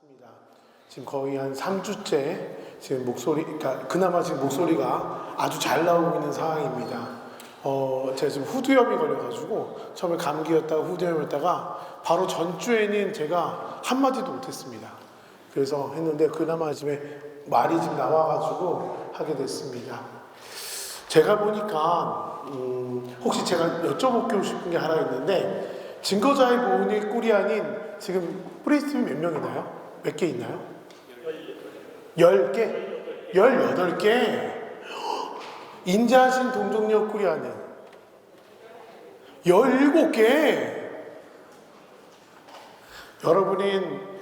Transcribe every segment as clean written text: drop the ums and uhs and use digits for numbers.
맞습니다. 지금 거의 한 3주째 지금 그러니까 그나마 지금 목소리가 아주 잘 나오고 있는 상황입니다. 제가 지금 후두염이 걸려가지고 처음에 감기였다가 후두염이었다가 바로 전주에는 제가 한마디도 못했습니다. 그래서 했는데 그나마 지금 말이 지금 나와가지고 하게 됐습니다. 제가 보니까 혹시 제가 여쭤보고 싶은 게 하나 있는데 증거자의 보훈이 꿀이 아닌 지금 프리스팀이 몇 명이나요? 몇 개 있나요? 10개? 18개? 인자하신 동정녀 꿀이 아닌 17개? 여러분은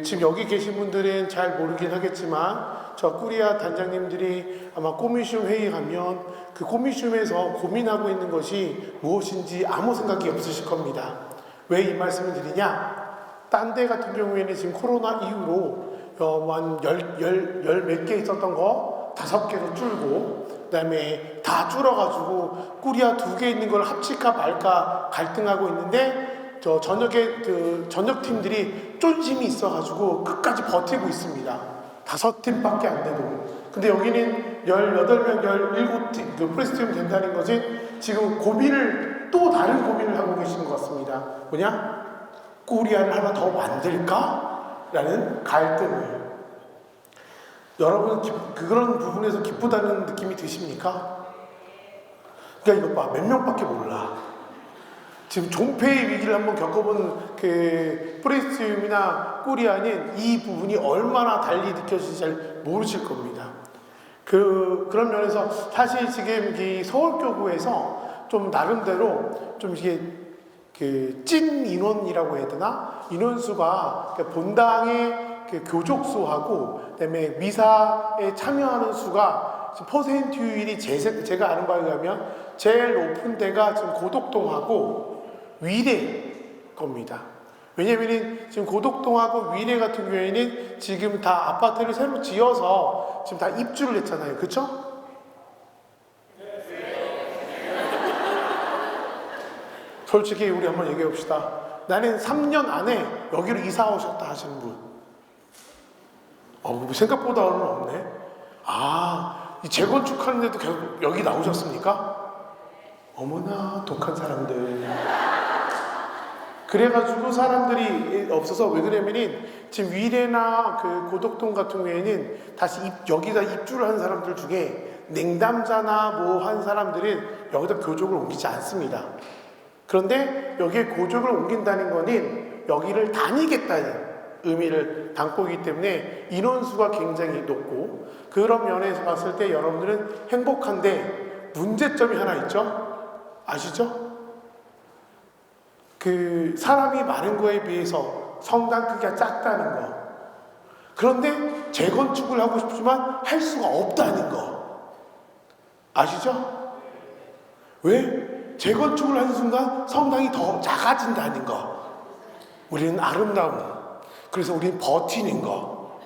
지금 여기 계신 분들은 잘 모르긴 하겠지만 저 꾸리아 단장님들이 아마 꼬미슘 회의 가면 그 꼬미슘에서 고민하고 있는 것이 무엇인지 아무 생각이 없으실 겁니다. 왜 이 말씀을 드리냐? 딴 데 같은 경우에는 지금 코로나 이후로 한 열 몇 개 있었던 거 5개로 줄고 그 다음에 다 줄어가지고 꾸리아 2개 있는 걸 합칠까 말까 갈등하고 있는데 저 전역팀들이 쫀심이 있어가지고 끝까지 버티고 있습니다. 5팀밖에 안 되고. 근데 여기는 18명, 17팀, 프레스팀 된다는 것은 지금 또 다른 고민을 하고 계시는 것 같습니다. 뭐냐? 꾸리아를 하나 더 만들까? 라는 갈등을. 여러분, 그런 부분에서 기쁘다는 느낌이 드십니까? 그러니까 이거 봐, 몇 명밖에 몰라. 지금 존폐의 위기를 한번 겪어본 프레스티움이나 꾸리아는 이 부분이 얼마나 달리 느껴지는지 잘 모르실 겁니다. 그런 면에서 사실 지금 이 서울교구에서 좀 나름대로 좀 이게 찐 인원이라고 해야 되나? 인원수가 본당의 교족수하고 그다음에 미사에 참여하는 수가 퍼센트율이 제가 아는 바에 의하면 제일 높은 데가 지금 고덕동하고 위례 겁니다. 왜냐면은 지금 고덕동하고 위례 같은 경우에는 지금 다 아파트를 새로 지어서 지금 다 입주를 했잖아요. 그쵸? 솔직히 우리 한번 얘기해 봅시다. 나는 3년 안에 여기로 이사 오셨다 하시는 분. 생각보다 얼마 없네. 이 재건축하는데도 계속 여기 나오셨습니까? 어머나 독한 사람들. 그래가지고 사람들이 없어서 왜 그러냐면은 지금 위례나 고덕동 같은 경우에는 다시 여기다 입주를 한 사람들 중에 냉담자나 뭐 한 사람들은 여기다 교족을 옮기지 않습니다. 그런데 여기에 고족을 옮긴다는 거는 여기를 다니겠다는 의미를 담고 있기 때문에 인원수가 굉장히 높고 그런 면에서 봤을 때 여러분들은 행복한데 문제점이 하나 있죠? 아시죠? 사람이 많은 거에 비해서 성당 크기가 작다는 거. 그런데 재건축을 하고 싶지만 할 수가 없다는 거. 아시죠? 왜? 재건축을 하는 순간 성당이 더 작아진다는 거. 우리는 아름다움. 그래서 우리는 버티는 거.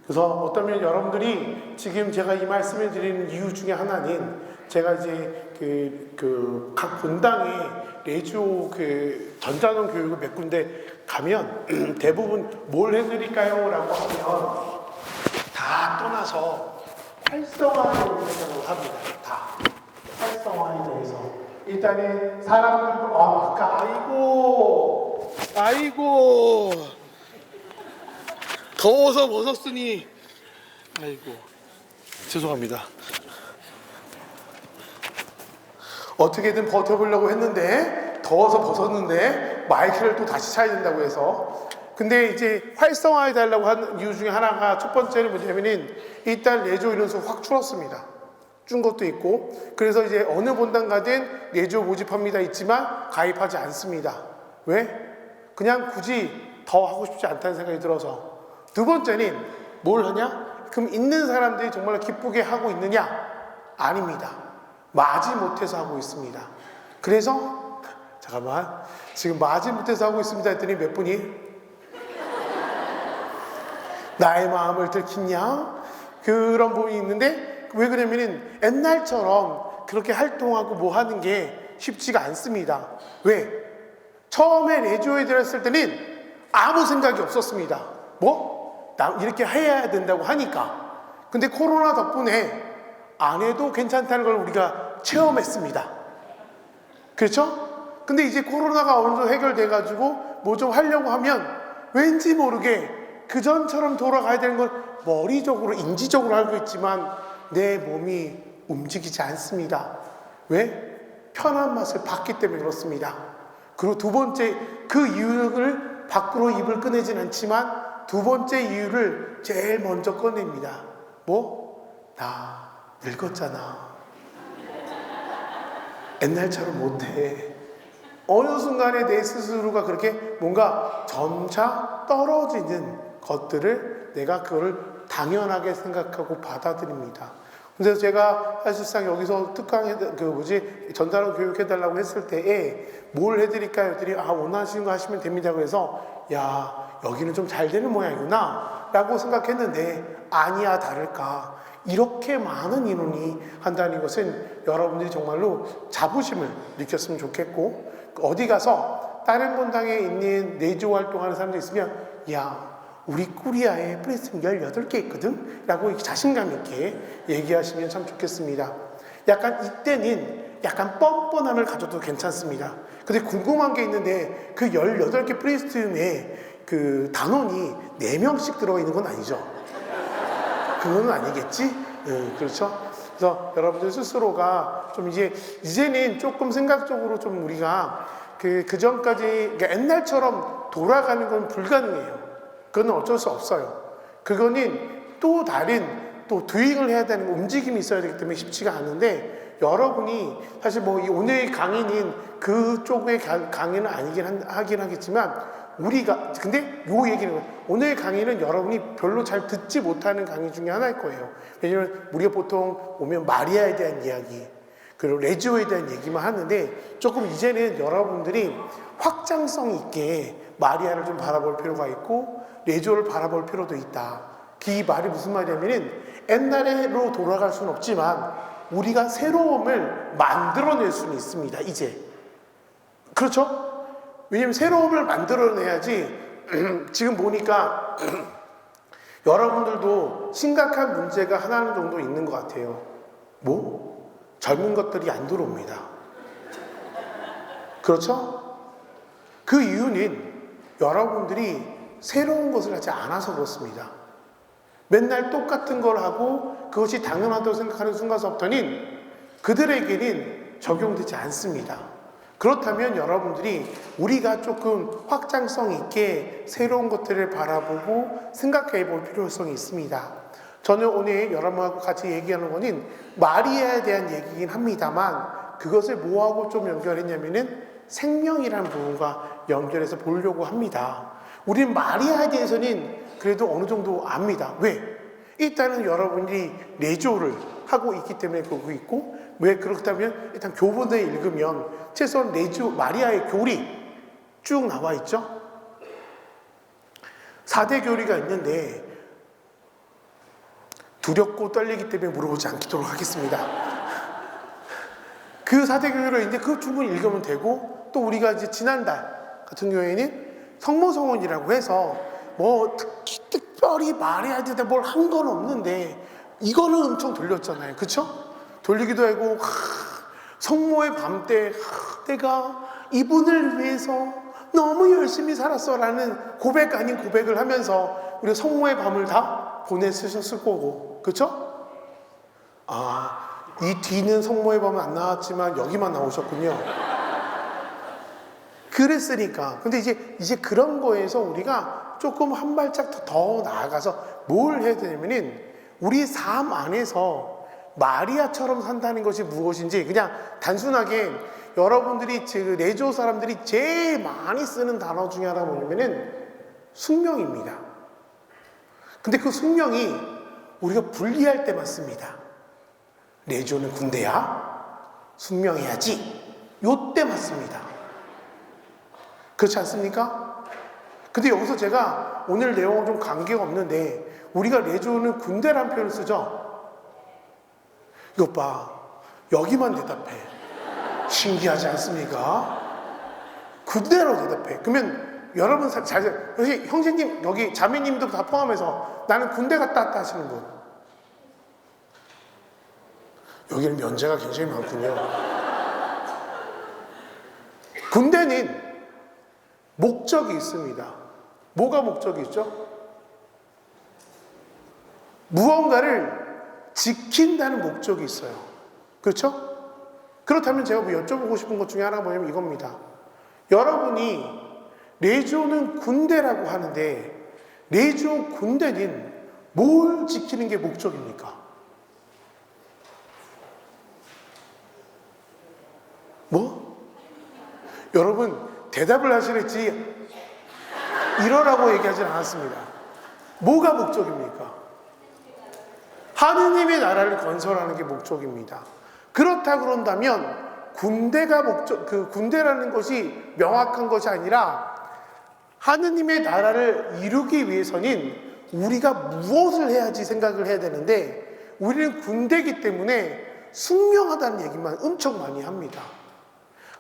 그래서 어쩌면 여러분들이 지금 제가 이 말씀을 드리는 이유 중에 하나는 제가 이제 각 본당에 레지오 전자동 교육을 몇 군데 가면 대부분 뭘 해드릴까요? 라고 하면 다 떠나서 활성화를 생각을 합니다. 다. 활성화에 대해서 일단은 사람들도 아까 아이고 더워서 벗었으니 죄송합니다. 어떻게든 버텨보려고 했는데 더워서 벗었는데 마이크를 또 다시 차야 된다고 해서 근데 이제 활성화해 달라고 한 이유 중에 하나가 첫 번째는 뭐냐면은 일단 레조 인원수 확 줄었습니다. 준 것도 있고 그래서 이제 어느 본당 가든 레지오 모집합니다 있지만 가입하지 않습니다. 왜? 그냥 굳이 더 하고 싶지 않다는 생각이 들어서. 두 번째는 뭘 하냐? 그럼 있는 사람들이 정말 기쁘게 하고 있느냐? 아닙니다. 마지못해서 하고 있습니다. 그래서 잠깐만 지금 마지못해서 하고 있습니다 했더니 몇 분이 나의 마음을 들켰냐? 그런 부분이 있는데 왜 그러냐면은 옛날처럼 그렇게 활동하고 뭐 하는 게 쉽지가 않습니다. 왜? 처음에 레지오에 들었을 때는 아무 생각이 없었습니다. 뭐? 나 이렇게 해야 된다고 하니까. 근데 코로나 덕분에 안 해도 괜찮다는 걸 우리가 체험했습니다. 그렇죠? 근데 이제 코로나가 어느 정도 해결돼가지고 뭐 좀 하려고 하면 왠지 모르게 그전처럼 돌아가야 되는 걸 머리적으로, 인지적으로 알고 있지만 내 몸이 움직이지 않습니다. 왜? 편한 맛을 봤기 때문에 그렇습니다. 그리고 두 번째, 그 이유를 밖으로 입을 꺼내진 않지만 두 번째 이유를 제일 먼저 꺼냅니다. 뭐? 나 늙었잖아. 옛날처럼 못해. 어느 순간에 내 스스로가 그렇게 뭔가 점차 떨어지는 것들을 내가 그거를 당연하게 생각하고 받아들입니다. 그래서 제가 사실상 여기서 전달원 교육해달라고 했을 때에 뭘 해드릴까요? 했더니 원하시는 거 하시면 됩니다. 그래서 여기는 좀 잘 되는 모양이구나 라고 생각했는데 아니야 다를까. 이렇게 많은 인원이 한다는 것은 여러분들이 정말로 자부심을 느꼈으면 좋겠고, 어디 가서 다른 본당에 있는 내조 활동하는 사람들 있으면 우리 꾸리아에 프리스팀 18개 있거든? 라고 자신감 있게 얘기하시면 참 좋겠습니다. 약간 이때는 약간 뻔뻔함을 가져도 괜찮습니다. 근데 궁금한 게 있는데 그 18개 프리스팀에 그 단원이 4명씩 들어있는 건 아니죠? 그건 아니겠지? 그렇죠? 그래서 여러분들 스스로가 좀 이제는 조금 생각적으로 좀 우리가 그 전까지, 그러니까 옛날처럼 돌아가는 건 불가능해요. 그건 어쩔 수 없어요. 그거는 또 다른 도잉을 해야 되는 움직임이 있어야 되기 때문에 쉽지가 않은데, 여러분이 사실 뭐 오늘 강의는 그쪽의 강의는 아니긴 하긴 하겠지만 근데 요 얘기는 오늘 강의는 여러분이 별로 잘 듣지 못하는 강의 중에 하나일 거예요. 왜냐면 우리가 보통 오면 마리아에 대한 이야기 그리고 레지오에 대한 얘기만 하는데, 조금 이제는 여러분들이 확장성 있게 마리아를 좀 바라볼 필요가 있고 레지오를 바라볼 필요도 있다. 이 말이 무슨 말이냐면은 옛날로 돌아갈 수는 없지만 우리가 새로움을 만들어낼 수는 있습니다. 이제 그렇죠? 왜냐면 새로움을 만들어내야지. 지금 보니까 여러분들도 심각한 문제가 하나 정도 있는 것 같아요. 뭐? 젊은 것들이 안 들어옵니다. 그렇죠? 그 이유는 여러분들이 새로운 것을 하지 않아서 그렇습니다. 맨날 똑같은 걸 하고 그것이 당연하다고 생각하는 순간부터는 그들에게는 적용되지 않습니다. 그렇다면 여러분들이 우리가 조금 확장성 있게 새로운 것들을 바라보고 생각해 볼 필요성이 있습니다. 저는 오늘 여러분하고 같이 얘기하는 거는 마리아에 대한 얘기긴 합니다만, 그것을 뭐하고 좀 연결했냐면은 생명이라는 부분과 연결해서 보려고 합니다. 우리는 마리아에 대해서는 그래도 어느 정도 압니다. 왜? 일단은 여러분이 내조를 하고 있기 때문에 그러고 있고, 왜 그렇다면 일단 교본을 읽으면 최소한 내조 마리아의 교리 쭉 나와 있죠. 4대 교리가 있는데 두렵고 떨리기 때문에 물어보지 않도록 하겠습니다. 그 4대 교리로 이제 그 주문 읽으면 되고, 또 우리가 이제 지난달 같은 경우에는 성모성원이라고 해서 뭐 특별히 말해야 되다 뭘 한 건 없는데 이거는 엄청 돌렸잖아요. 그쵸? 돌리기도 하고 성모의 밤 때 내가 이분을 위해서 너무 열심히 살았어 라는 고백 아닌 고백을 하면서 우리가 성모의 밤을 다 보내셨을 거고, 그쵸? 이 뒤는 성모의 밤은 안 나왔지만 여기만 나오셨군요. 그랬으니까. 근데 이제 그런 거에서 우리가 조금 한 발짝 더 나아가서 뭘 해야 되냐면은 우리 삶 안에서 마리아처럼 산다는 것이 무엇인지, 그냥 단순하게 여러분들이 내조 사람들이 제일 많이 쓰는 단어 중에 하나가 뭐냐면은 숙명입니다. 근데 그 숙명이 우리가 분리할 때만 씁니다. 내조는 군대야, 숙명해야지, 요때만 씁니다. 그렇지 않습니까? 근데 여기서 제가 오늘 내용은 좀 관계가 없는데, 우리가 내조는 군대란 표현을 쓰죠. 이것 봐, 여기만 대답해. 신기하지 않습니까? 군대로 대답해. 그러면 여러분 여기 형제님, 여기 자매님도 다 포함해서 나는 군대 갔다 왔다 하시는 분. 여기는 면제가 굉장히 많군요. 군대는 목적이 있습니다. 뭐가 목적이 있죠? 무언가를 지킨다는 목적이 있어요. 그렇죠? 그렇다면 제가 뭐 여쭤보고 싶은 것 중에 하나가 뭐냐면 이겁니다. 여러분이 레지온은 군대라고 하는데 레지온 군대는 뭘 지키는 게 목적입니까? 뭐? 여러분 대답을 하시랬지 이러라고 얘기하진 않았습니다. 뭐가 목적입니까? 하느님의 나라를 건설하는 게 목적입니다. 그렇다 그런다면 군대가 군대라는 것이 명확한 것이 아니라 하느님의 나라를 이루기 위해서는 우리가 무엇을 해야지 생각을 해야 되는데 우리는 군대이기 때문에 숙명하다는 얘기만 엄청 많이 합니다.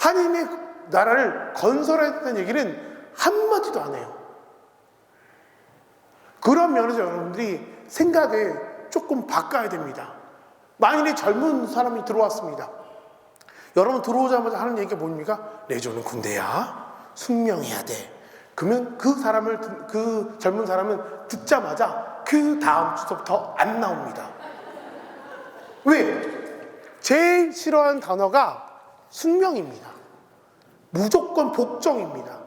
하느님의 나라를 건설해야 된다는 얘기는 한마디도 안 해요. 그런 면에서 여러분들이 생각을 조금 바꿔야 됩니다. 만일에 젊은 사람이 들어왔습니다. 여러분 들어오자마자 하는 얘기가 뭡니까? 레지온은 군대야. 숙명해야 돼. 그러면 그 젊은 사람은 듣자마자 그 다음 주부터 안 나옵니다. 왜? 제일 싫어하는 단어가 숙명입니다. 무조건 복종입니다.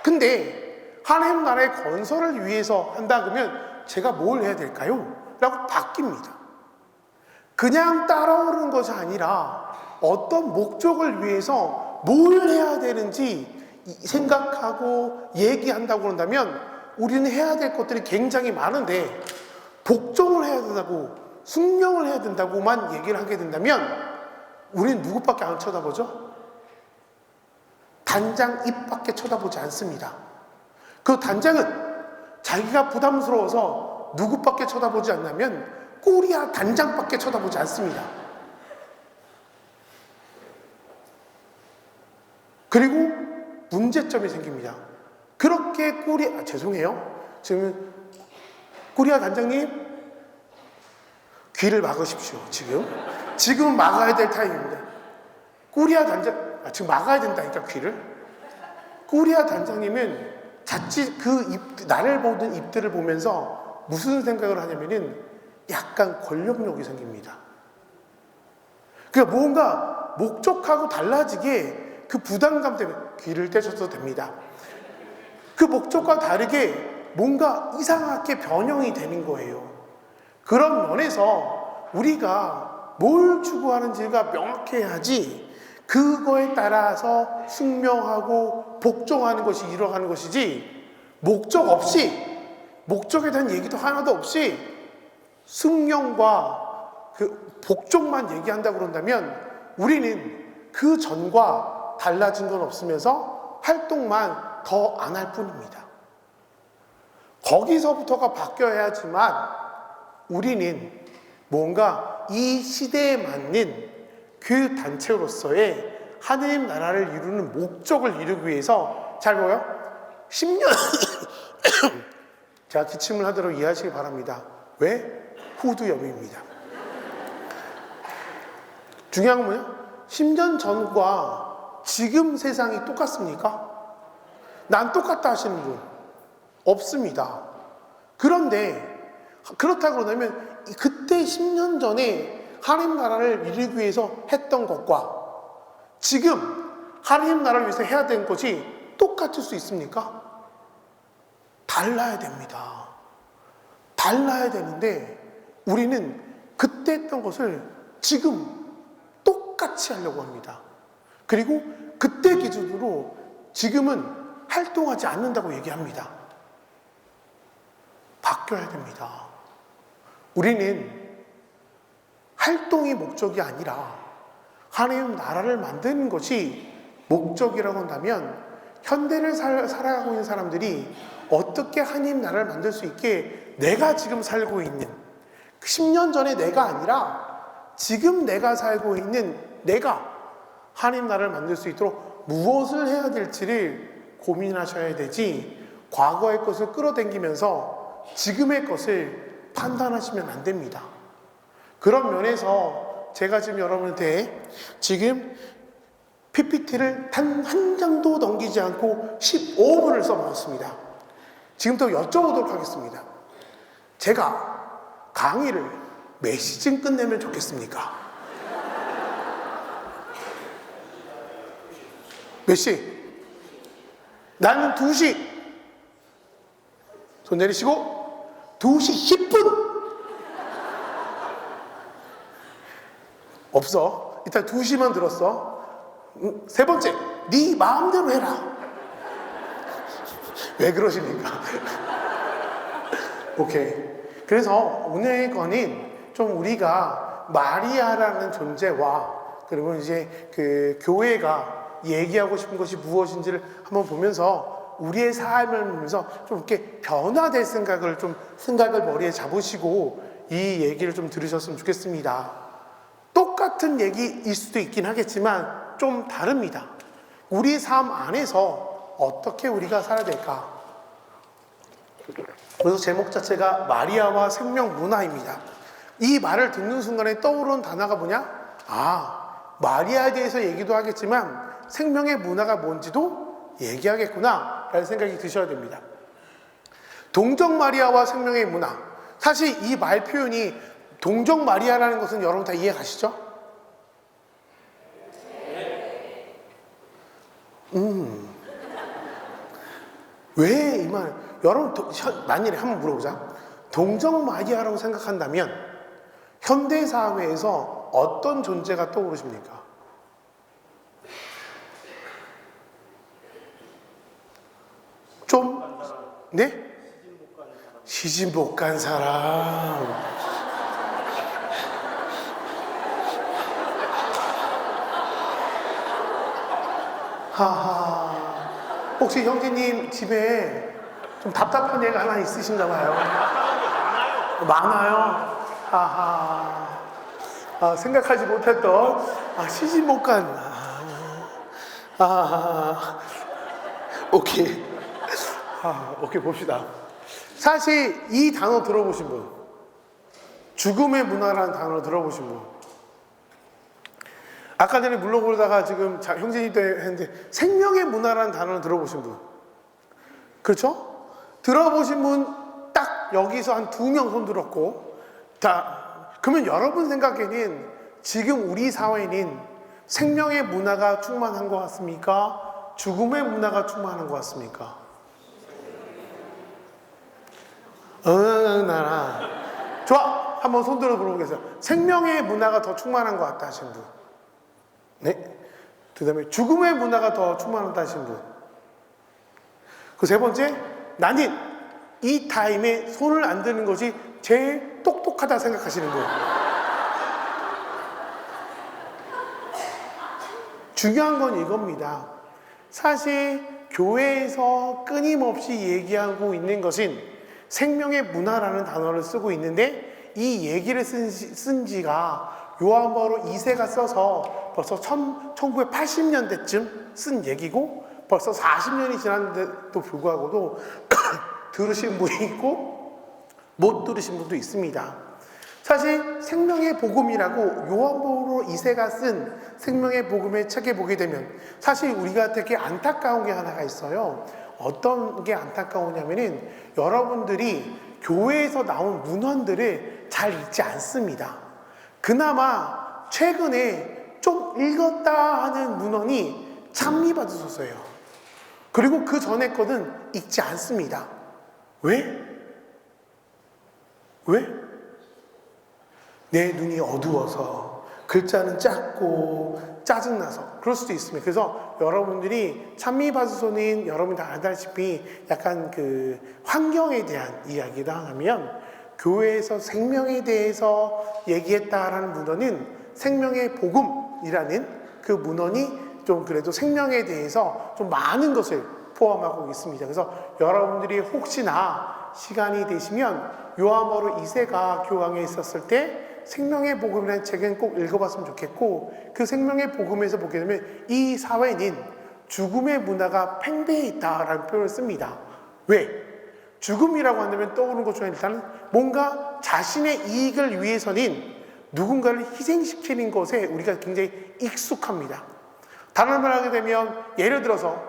근데 하나님 나라의 건설을 위해서 한다 그러면 제가 뭘 해야 될까요? 라고 바뀝니다. 그냥 따라오는 것이 아니라 어떤 목적을 위해서 뭘 해야 되는지 생각하고 얘기한다고 그런다면 우리는 해야 될 것들이 굉장히 많은데 복종을 해야 된다고 숙명을 해야 된다고만 얘기를 하게 된다면 우리는 누구밖에 안 쳐다보죠? 단장 입밖에 쳐다보지 않습니다. 그 단장은 자기가 부담스러워서 누구밖에 쳐다보지 않냐면 꼬리야 단장밖에 쳐다보지 않습니다. 그리고 문제점이 생깁니다. 그렇게 죄송해요. 꼬리야 단장님 귀를 막으십시오. 지금 막아야 될 타임입니다. 꼬리야 단장 지금 막아야 된다니까 귀를. 꼬리야 단장님은 자칫 나를 보는 입들을 보면서 무슨 생각을 하냐면은 약간 권력욕이 생깁니다. 그러니까 뭔가 목적하고 달라지게 그 부담감 때문에 귀를 떼셔도 됩니다. 그 목적과 다르게 뭔가 이상하게 변형이 되는 거예요. 그런 면에서 우리가 뭘 추구하는지가 명확해야지 그거에 따라서 숙명하고 복종하는 것이 일어나는 것이지 목적 없이 목적에 대한 얘기도 하나도 없이 숙명과 그 복종만 얘기한다고 그런다면 우리는 그 전과 달라진 건 없으면서 활동만 더 안 할 뿐입니다. 거기서부터가 바뀌어야지만 우리는 뭔가 이 시대에 맞는 그 단체로서의 하느님 나라를 이루는 목적을 이루기 위해서 잘 보여? 10년 제가 기침을 하도록 이해하시기 바랍니다. 왜? 후두염입니다. 중요한 건 뭐냐? 10년 전과 지금 세상이 똑같습니까? 난 똑같다 하시는 분 없습니다. 그런데 그렇다고 그러면 그때 10년 전에 하나님 나라를 이루기 위해서 했던 것과 지금 하나님 나라를 위해서 해야 되는 것이 똑같을 수 있습니까? 달라야 됩니다. 달라야 되는데 우리는 그때 했던 것을 지금 똑같이 하려고 합니다. 그리고 그때 기준으로 지금은 활동하지 않는다고 얘기합니다. 바뀌어야 됩니다. 우리는 활동이 목적이 아니라 하나님 나라를 만드는 것이 목적이라고 한다면 현대를 살아가고 있는 사람들이 어떻게 하나님 나라를 만들 수 있게 내가 지금 살고 있는 10년 전에 내가 아니라 지금 내가 살고 있는 내가 하나님 나라를 만들 수 있도록 무엇을 해야 될지를 고민하셔야 되지, 과거의 것을 끌어당기면서 지금의 것을 판단하시면 안 됩니다. 그런 면에서 제가 지금 여러분한테 지금 PPT를 단 한 장도 넘기지 않고 15분을 써먹었습니다. 지금부터 여쭤보도록 하겠습니다. 제가 강의를 몇 시쯤 끝내면 좋겠습니까? 몇 시? 나는 2시. 손 내리시고 2시 10분. 없어. 일단 2시만 들었어. 세 번째, 네 마음대로 해라. 왜 그러십니까? 오케이. 그래서 오늘 거는 좀 우리가 마리아라는 존재와 그리고 이제 그 교회가 얘기하고 싶은 것이 무엇인지를 한번 보면서 우리의 삶을 보면서 좀 이렇게 변화될 생각을 머리에 잡으시고 이 얘기를 좀 들으셨으면 좋겠습니다. 똑같은 얘기일 수도 있긴 하겠지만 좀 다릅니다. 우리 삶 안에서 어떻게 우리가 살아야 될까? 그래서 제목 자체가 마리아와 생명 문화입니다. 이 말을 듣는 순간에 떠오르는 단어가 뭐냐? 마리아에 대해서 얘기도 하겠지만 생명의 문화가 뭔지도 얘기하겠구나 라는 생각이 드셔야 됩니다. 동정 마리아와 생명의 문화. 사실 이 말 표현이 동정 마리아라는 것은 여러분 다 이해 가시죠? 왜 이 말? 여러분 만일에 한번 물어보자. 동정 마리아라고 생각한다면 현대 사회에서 어떤 존재가 떠오르십니까? 좀 네? 시집 못 간 사람. 하하. 혹시 형제님 집에 좀 답답한 애가 하나 있으신가 봐요. 많아요. 하하. 생각하지 못했던 시집 못 간. 오케이. 오케이, 봅시다. 사실 이 단어 들어보신 분, 죽음의 문화라는 단어 들어보신 분, 아까 전에 물어보다가 지금 형제님도 했는데 생명의 문화라는 단어를 들어보신 분, 그렇죠? 들어보신 분 딱 여기서 한 2명 손 들었고, 그러면 여러분 생각에는 지금 우리 사회는 생명의 문화가 충만한 것 같습니까? 죽음의 문화가 충만한 것 같습니까? 나라. 좋아, 한번 손 들어 보겠어요. 생명의 문화가 더 충만한 것 같다 하신 분. 네. 그 다음에 죽음의 문화가 더 충만하다 하신 분. 그 세 번째, 나는 이 타임에 손을 안 드는 것이 제일 똑똑하다 생각하시는 분. 중요한 건 이겁니다. 사실 교회에서 끊임없이 얘기하고 있는 것은 생명의 문화라는 단어를 쓰고 있는데 이 얘기를 쓴 지가 요한 바오로 2세가 써서 벌써 1980년대쯤 쓴 얘기고 벌써 40년이 지났는데도 불구하고도 들으신 분이 있고 못 들으신 분도 있습니다. 사실 생명의 복음이라고 요한 바오로 2세가 쓴 생명의 복음의 책에 보게 되면 사실 우리가 되게 안타까운 게 하나가 있어요. 어떤 게 안타까우냐면은 여러분들이 교회에서 나온 문헌들을 잘 읽지 않습니다. 그나마 최근에 좀 읽었다 하는 문헌이 찬미받으소서예요. 그리고 그 전에 거는 읽지 않습니다. 왜? 내 눈이 어두워서, 글자는 작고 짜증나서 그럴 수도 있습니다. 그래서 여러분들이 찬미받으소는 여러분이 다 알다시피 약간 그 환경에 대한 이야기를 하면 교회에서 생명에 대해서 얘기했다라는 문헌은 생명의 복음이라는 그 문헌이 좀 그래도 생명에 대해서 좀 많은 것을 포함하고 있습니다. 그래서 여러분들이 혹시나 시간이 되시면 요한 바오로 2세가 교황에 있었을 때 생명의 복음이라는 책은 꼭 읽어봤으면 좋겠고 그 생명의 복음에서 보게 되면 이 사회는 죽음의 문화가 팽배해 있다라는 표현을 씁니다. 왜? 죽음이라고 한다면 떠오르는 것 중에 일단은 뭔가 자신의 이익을 위해서는 누군가를 희생시키는 것에 우리가 굉장히 익숙합니다. 다른 말 하게 되면 예를 들어서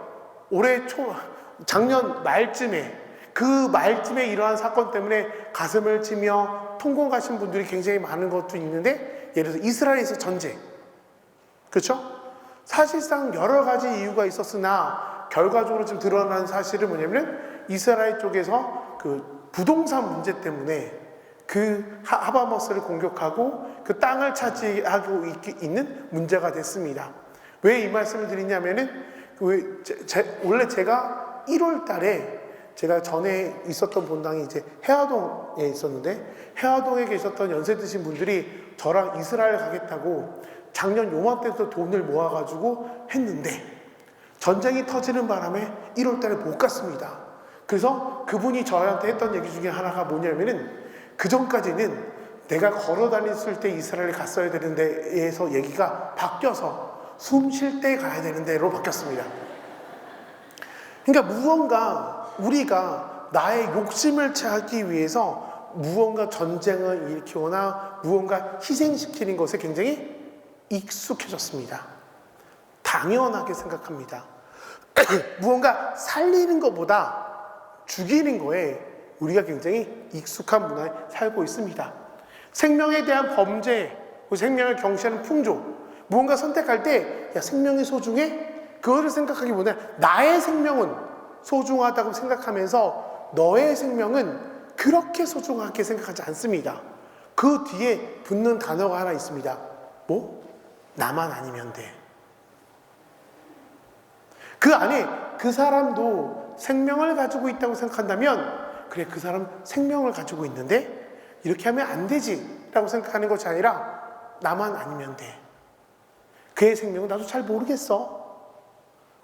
작년 말쯤에 그 말쯤에 일어난 사건 때문에 가슴을 치며 통곡하신 분들이 굉장히 많은 것도 있는데, 예를 들어서 이스라엘에서 전쟁, 그렇죠? 사실상 여러 가지 이유가 있었으나 결과적으로 지금 드러난 사실은 뭐냐면 이스라엘 쪽에서 그 부동산 문제 때문에 그 하마스를 공격하고 그 땅을 차지하고 있는 문제가 됐습니다. 왜 이 말씀을 드리냐면은 원래 제가 1월 달에 제가 전에 있었던 본당이 이제 해화동에 있었는데, 해화동에 계셨던 연세 드신 분들이 저랑 이스라엘 가겠다고 작년 요맘때부터 돈을 모아가지고 했는데 전쟁이 터지는 바람에 1월 달에 못 갔습니다. 그래서 그분이 저한테 했던 얘기 중에 하나가 뭐냐면은, 그 전까지는 내가 걸어 다녔을 때 이스라엘에 갔어야 되는 데에서 얘기가 바뀌어서 숨 쉴 때 가야 되는 데로 바뀌었습니다. 그러니까 무언가 우리가 나의 욕심을 채하기 위해서 무언가 전쟁을 일으키거나 무언가 희생시키는 것에 굉장히 익숙해졌습니다. 당연하게 생각합니다. 무언가 살리는 것보다 죽이는 거에 우리가 굉장히 익숙한 문화에 살고 있습니다. 생명에 대한 범죄, 생명을 경시하는 풍조, 무언가 선택할 때 생명이 소중해? 그거를 생각하기보다 나의 생명은 소중하다고 생각하면서 너의 생명은 그렇게 소중하게 생각하지 않습니다. 그 뒤에 붙는 단어가 하나 있습니다. 뭐? 나만 아니면 돼. 그 안에 그 사람도 생명을 가지고 있다고 생각한다면, 그래, 그 사람 생명을 가지고 있는데 이렇게 하면 안 되지 라고 생각하는 것이 아니라 나만 아니면 돼. 그의 생명은 나도 잘 모르겠어.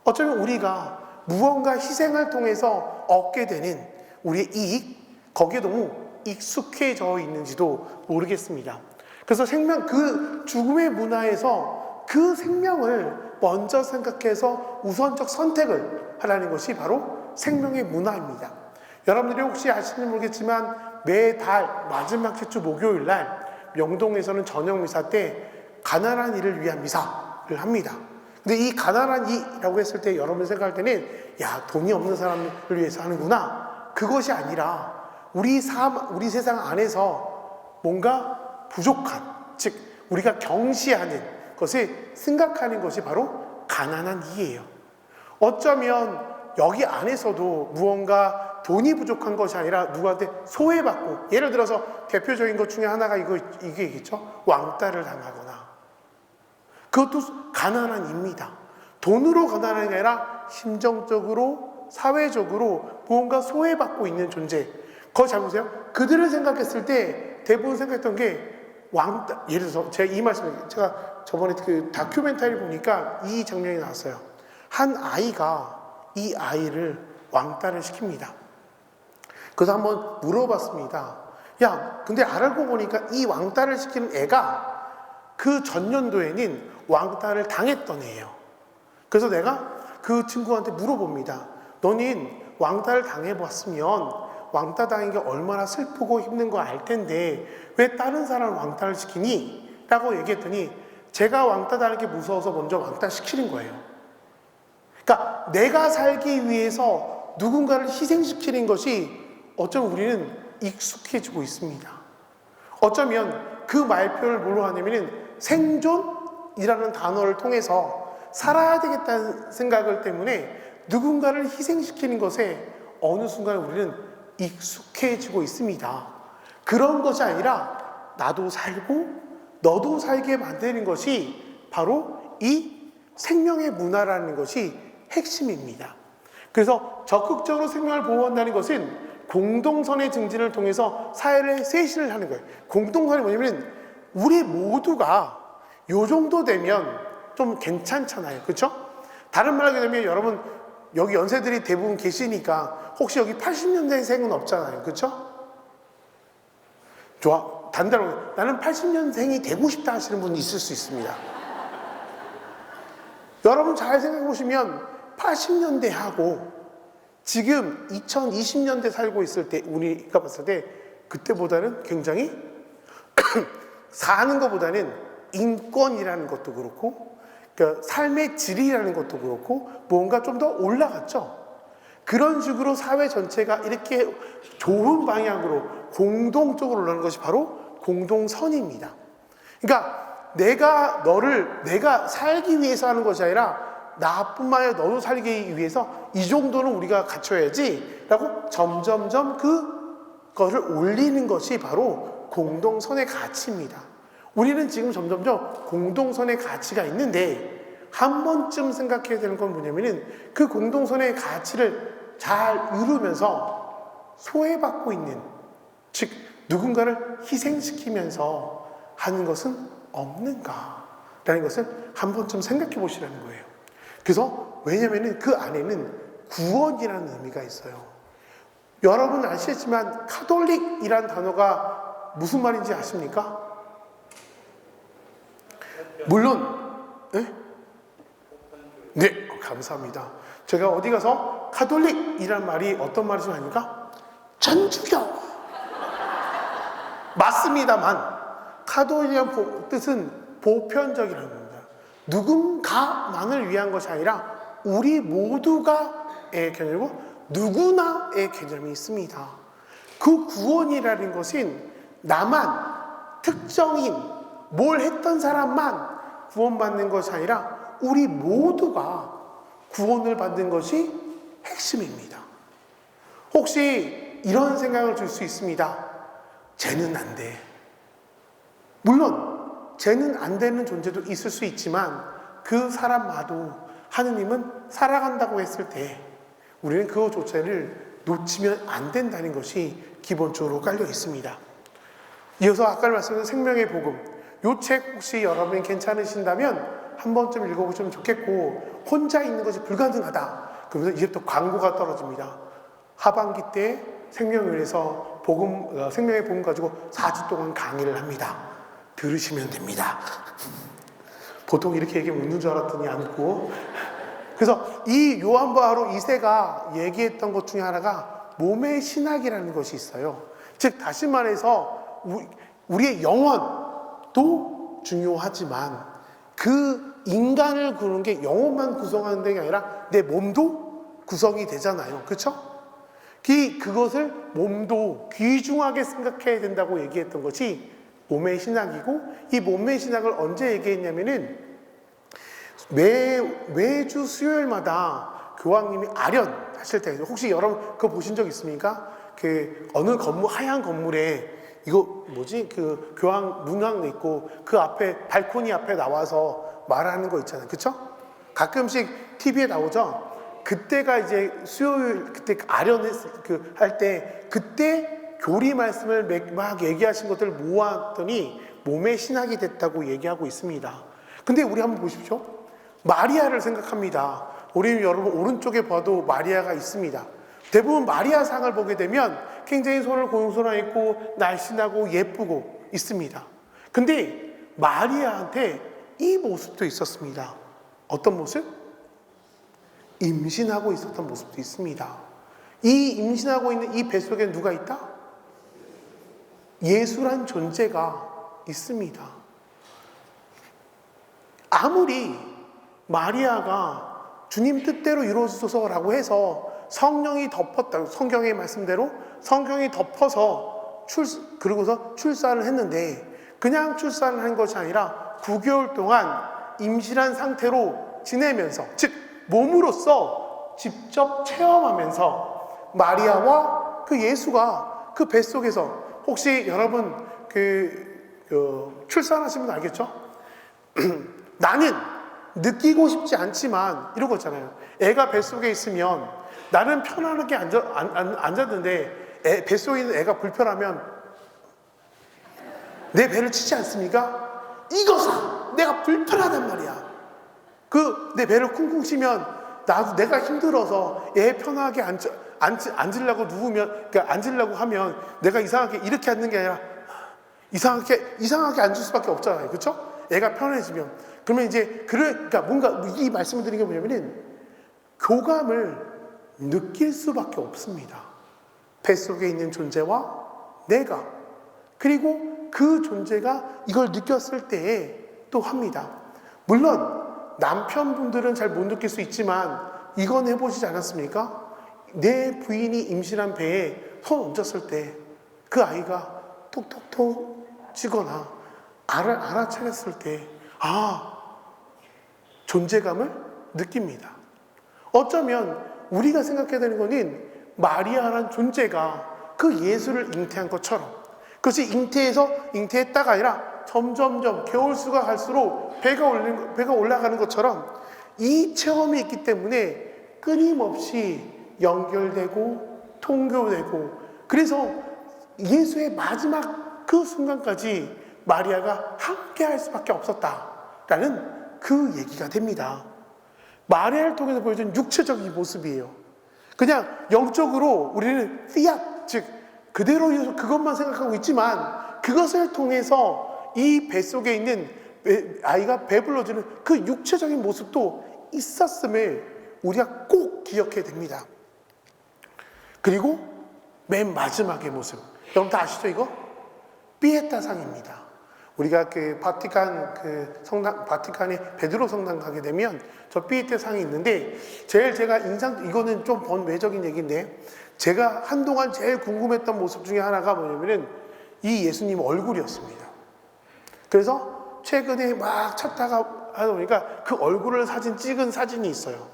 어쩌면 우리가 무언가 희생을 통해서 얻게 되는 우리의 이익, 거기에 너무 익숙해져 있는지도 모르겠습니다. 그래서 그 죽음의 문화에서 그 생명을 먼저 생각해서 우선적 선택을 하라는 것이 바로 생명의 문화입니다. 여러분들이 혹시 아시는지 모르겠지만 매달 마지막 주 목요일 날 명동에서는 저녁 미사 때 가난한 이를 위한 미사를 합니다. 근데 이 가난한 이라고 했을 때 여러분이 생각할 때는 돈이 없는 사람을 위해서 하는구나. 그것이 아니라 우리 세상 안에서 뭔가 부족한, 즉 우리가 경시하는 것을 생각하는 것이 바로 가난한 이예요. 어쩌면 여기 안에서도 무언가 돈이 부족한 것이 아니라 누구한테 소외받고, 예를 들어서 대표적인 것 중에 하나가 이게겠죠. 왕따를 당하거나, 그것도 가난한 입니다. 돈으로 가난한 게 아니라 심정적으로, 사회적으로 무언가 소외받고 있는 존재. 그거 잘 보세요. 그들을 생각했을 때 대부분 생각했던 게 왕따. 예를 들어서 제가 저번에 그 다큐멘터리 보니까 이 장면이 나왔어요. 한 아이가 이 아이를 왕따를 시킵니다. 그래서 한번 물어봤습니다. 근데 알고 보니까 이 왕따를 시키는 애가 그 전년도에는 왕따를 당했던 애예요. 그래서 내가 그 친구한테 물어봅니다. 너는 왕따를 당해봤으면 왕따 당한 게 얼마나 슬프고 힘든 거 알 텐데 왜 다른 사람을 왕따를 시키니? 라고 얘기했더니 제가 왕따 당하는 게 무서워서 먼저 왕따 시키는 거예요. 그러니까 내가 살기 위해서 누군가를 희생시키는 것이 어쩌면 우리는 익숙해지고 있습니다. 어쩌면 그 말표를 뭘로 하냐면은 생존이라는 단어를 통해서 살아야 되겠다는 생각을 때문에 누군가를 희생시키는 것에 어느 순간 우리는 익숙해지고 있습니다. 그런 것이 아니라 나도 살고 너도 살게 만드는 것이 바로 이 생명의 문화라는 것이 핵심입니다. 그래서 적극적으로 생명을 보호한다는 것은 공동선의 증진을 통해서 사회를 쇄신을 하는 거예요. 공동선이 뭐냐면 우리 모두가 요 정도 되면 좀 괜찮잖아요. 그렇죠? 다른 말 하게 되면 여러분 여기 연세들이 대부분 계시니까 혹시 여기 80년대생은 없잖아요. 그렇죠? 좋아. 단단하게 나는 80년생이 되고 싶다 하시는 분이 있을 수 있습니다. 여러분 잘 생각해 보시면 80년대 하고 지금 2020년대 살고 있을 때 우리가 봤을 때 그때보다는 굉장히 사는 것보다는 인권이라는 것도 그렇고 그러니까 삶의 질이라는 것도 그렇고 뭔가 좀 더 올라갔죠. 그런 식으로 사회 전체가 이렇게 좋은 방향으로 공동적으로 올라가는 것이 바로 공동선입니다. 그러니까 내가 살기 위해서 하는 것이 아니라 나뿐만 아니라 너도 살기 위해서 이 정도는 우리가 갖춰야지 라고 점점점 그거를 올리는 것이 바로 공동선의 가치입니다. 우리는 지금 점점점 공동선의 가치가 있는데 한 번쯤 생각해야 되는 건 뭐냐면은 그 공동선의 가치를 잘 이루면서 소외받고 있는, 즉 누군가를 희생시키면서 하는 것은 없는가라는 것을 한 번쯤 생각해 보시라는 거예요. 그래서 왜냐면은 그 안에는 구원이라는 의미가 있어요. 여러분 아시겠지만 카톨릭이란 단어가 무슨 말인지 아십니까? 물론 네, 감사합니다. 제가 어디 가서 카톨릭이란 말이 어떤 말인지 아십니까? 천주교 맞습니다만 카톨릭이란 뜻은 보편적이라는 겁니다. 누군가만을 위한 것이 아니라 우리 모두가의 개념이고 누구나의 개념이 있습니다. 그 구원이라는 것은 나만 특정인 뭘 했던 사람만 구원받는 것이 아니라 우리 모두가 구원을 받는 것이 핵심입니다. 혹시 이런 생각을 줄 수 있습니다. 쟤는 안 돼. 물론 쟤는 안 되는 존재도 있을 수 있지만 그 사람마도 하느님은 살아간다고 했을 때 우리는 그것조차를 놓치면 안 된다는 것이 기본적으로 깔려 있습니다. 이어서 아까 말씀드린 생명의 복음, 이 책 혹시 여러분이 괜찮으신다면 한 번쯤 읽어보시면 좋겠고 혼자 읽는 것이 불가능하다 그러면서 이제부터 광고가 떨어집니다. 하반기 때 생명의에서 생명의 복음 가지고 4주 동안 강의를 합니다. 들으시면 됩니다. 보통 이렇게 얘기하면 웃는 줄 알았더니 안 웃고. 그래서 이 요한 바오로 2세가 얘기했던 것 중에 하나가 몸의 신학이라는 것이 있어요. 즉 다시 말해서 우리의 영혼도 중요하지만 그 인간을 구는 게 영혼만 구성하는 게 아니라 내 몸도 구성이 되잖아요. 그렇죠? 그것을 몸도 귀중하게 생각해야 된다고 얘기했던 것이 몸의 신학이고 이 몸의 신학을 언제 얘기했냐면은 매주 수요일마다 교황님이 아련 하실 때 혹시 여러분 그거 보신 적 있습니까? 그 어느 건물 하얀 건물에 이거 뭐지? 그 교황 문양 있고 그 앞에 발코니 앞에 나와서 말하는 거 있잖아요. 그쵸? 가끔씩 TV에 나오죠? 그때가 이제 수요일 그때 아련했 할 때 그때 교리 말씀을 막 얘기하신 것들을 모았더니 몸의 신학이 됐다고 얘기하고 있습니다. 근데 우리 한번 보십시오. 마리아를 생각합니다. 우리 여러분 오른쪽에 봐도 마리아가 있습니다. 대부분 마리아상을 보게 되면 굉장히 손을 고용손아 있고 날씬하고 예쁘고 있습니다. 근데 마리아한테 이 모습도 있었습니다. 어떤 모습? 임신하고 있었던 모습도 있습니다. 이 임신하고 있는 이 뱃속에 누가 있다? 예수란 존재가 있습니다. 아무리 마리아가 주님 뜻대로 이루어지소서라고 해서 성령이 덮었다. 성경의 말씀대로 성경이 덮어서 그러고서 출산을 했는데 그냥 출산을 한 것이 아니라 9개월 동안 임신한 상태로 지내면서 즉 몸으로써 직접 체험하면서 마리아와 그 예수가 그 뱃속에서 혹시 여러분 출산하신 분 알겠죠? 나는 느끼고 싶지 않지만 이런 거 있잖아요. 애가 뱃속에 있으면 나는 편안하게 앉았는데 뱃속에 있는 애가 불편하면 내 배를 치지 않습니까? 이거사 내가 불편하단 말이야. 내 배를 쿵쿵 치면 내가 힘들어서 애 편하게 앉으려고 누우면 그러니까 앉으려고 하면 내가 이상하게 이렇게 앉는 게 아니라 이상하게 앉을 수밖에 없잖아요. 그렇죠? 애가 편해지면 그러면 이제 그러니까 뭔가 이 말씀을 드리는 게 뭐냐면은 교감을 느낄 수밖에 없습니다. 뱃속에 있는 존재와 내가, 그리고 그 존재가 이걸 느꼈을 때에 또 합니다. 물론 남편분들은 잘 못 느낄 수 있지만 이건 해보시지 않았습니까? 내 부인이 임신한 배에 손 얹었을 때 그 아이가 톡톡톡 치거나 알아차렸을 때 존재감을 느낍니다. 어쩌면 우리가 생각해야 되는 거는 마리아라는 존재가 그 예수를 잉태한 것처럼, 그것이 잉태했다가 아니라 점점점 개월수가 갈수록 배가 올라가는 것처럼 이 체험이 있기 때문에 끊임없이 연결되고 통교되고, 그래서 예수의 마지막 그 순간까지 마리아가 함께 할 수밖에 없었다라는 그 얘기가 됩니다. 마리아를 통해서 보여준 육체적인 모습이에요. 그냥 영적으로 우리는 피앗, 즉 그대로 그것만 생각하고 있지만 그것을 통해서 이 뱃속에 있는 아이가 배불러지는 그 육체적인 모습도 있었음을 우리가 꼭 기억해야 됩니다. 그리고 맨 마지막의 모습, 여러분 다 아시죠 이거? 피에타상입니다. 우리가 그 바티칸의 베드로 성당 가게 되면 저 피에타상이 있는데, 제가 이거는 좀 번외적인 얘기인데, 제가 한동안 제일 궁금했던 모습 중에 하나가 뭐냐면은 이 예수님 얼굴이었습니다. 그래서 최근에 막 찾다가 하다 보니까 그 얼굴을 찍은 사진이 있어요.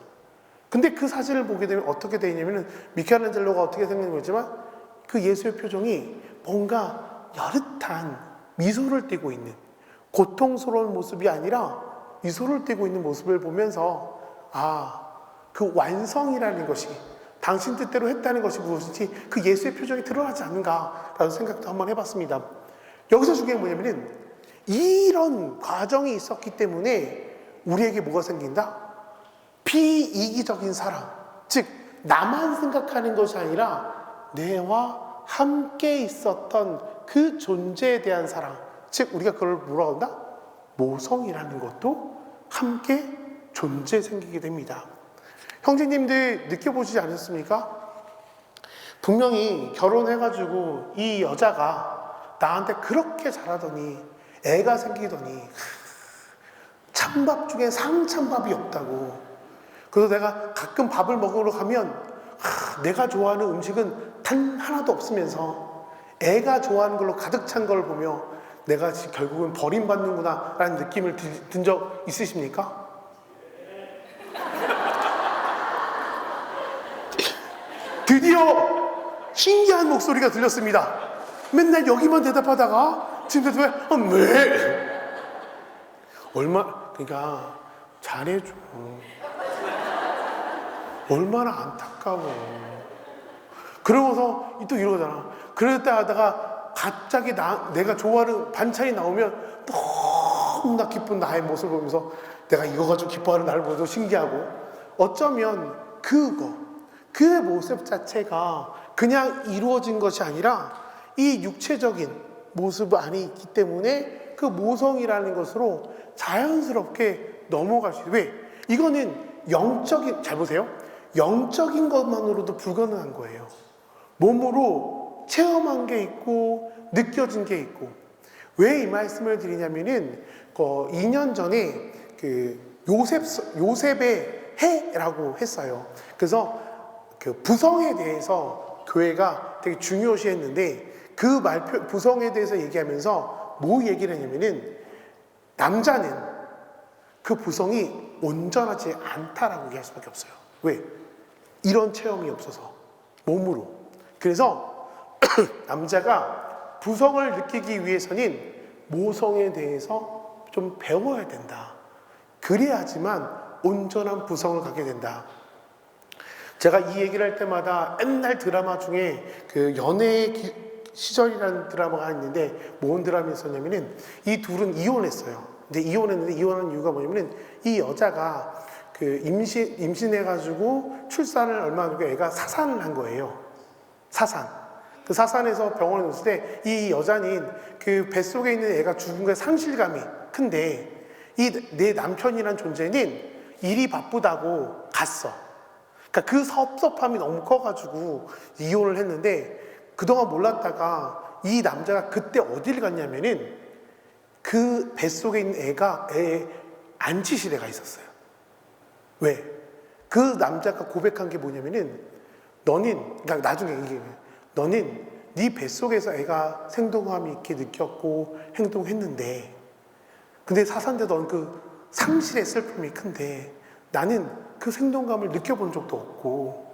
근데 그 사진을 보게 되면 어떻게 되냐면은 미켈란젤로가 어떻게 생긴 거지만 그 예수의 표정이 뭔가 여릇한 미소를 띠고 있는, 고통스러운 모습이 아니라 미소를 띠고 있는 모습을 보면서 그 완성이라는 것이, 당신 뜻대로 했다는 것이 무엇인지 그 예수의 표정이 드러나지 않는가라는 생각도 한번 해봤습니다. 여기서 중요한 게 뭐냐면은 이런 과정이 있었기 때문에 우리에게 뭐가 생긴다? 비이기적인 사랑, 즉 나만 생각하는 것이 아니라 내와 함께 있었던 그 존재에 대한 사랑, 즉 우리가 그걸 뭐라고 한다? 모성이라는 것도 함께 존재 생기게 됩니다. 형제님들 느껴보시지 않으셨습니까? 분명히 결혼해가지고 이 여자가 나한테 그렇게 잘하더니 애가 생기더니 찬밥 중에 상찬밥이 없다고. 그래서 내가 가끔 밥을 먹으러 가면 내가 좋아하는 음식은 단 하나도 없으면서 애가 좋아하는 걸로 가득 찬 걸 보며 내가 결국은 버림받는구나 라는 느낌을 든 적 있으십니까? 드디어 신기한 목소리가 들렸습니다. 맨날 여기만 대답하다가 지금 대답해 왜? 그러니까 잘해줘. 얼마나 안타까워. 그러고서 또 이러잖아. 그랬다 하다가 갑자기 내가 좋아하는 반찬이 나오면 너무나 기쁜 나의 모습을 보면서 내가 이거 가지고 기뻐하는 나를 보면서 신기하고, 어쩌면 그 모습 자체가 그냥 이루어진 것이 아니라 이 육체적인 모습 안에 있기 때문에 그 모성이라는 것으로 자연스럽게 넘어갈 수 있어요. 왜? 이거는 잘 보세요. 영적인 것만으로도 불가능한 거예요. 몸으로 체험한 게 있고 느껴진 게 있고. 왜 이 말씀을 드리냐면은 2년 전에 그 요셉의 해라고 했어요. 그래서 그 부성에 대해서 교회가 되게 중요시했는데, 그 부성에 대해서 얘기하면서 뭐 얘기를 했냐면은 남자는 그 부성이 온전하지 않다라고 얘기할 수밖에 없어요. 왜? 이런 체험이 없어서 몸으로. 그래서 남자가 부성을 느끼기 위해서는 모성에 대해서 좀 배워야 된다. 그래야지만 온전한 부성을 갖게 된다. 제가 이 얘기를 할 때마다 옛날 드라마 중에 그 연애의 시절이라는 드라마가 있는데, 뭔 드라마였었냐면은 이 둘은 이혼했어요. 근데 이혼한 이유가 뭐냐면은 이 여자가 그 임신해가지고 출산을 얼마 안 되고 애가 사산을 한 거예요. 그 사산에서 병원에 넣었을 때 이 여자는 그 뱃속에 있는 애가 죽은 거에 상실감이 큰데, 내 남편이란 존재는 일이 바쁘다고 갔어. 그러니까 그 섭섭함이 너무 커가지고 이혼을 했는데, 그동안 몰랐다가 이 남자가 그때 어디를 갔냐면은 그 뱃속에 있는 애의 안치실에가 있었어요. 왜? 그 남자가 고백한 게 뭐냐면은, 그러니까 나중에 이게, 너는 네 뱃속에서 애가 생동감 있게 느꼈고 행동했는데, 근데 사산대 넌 그 상실의 슬픔이 큰데, 나는 그 생동감을 느껴본 적도 없고,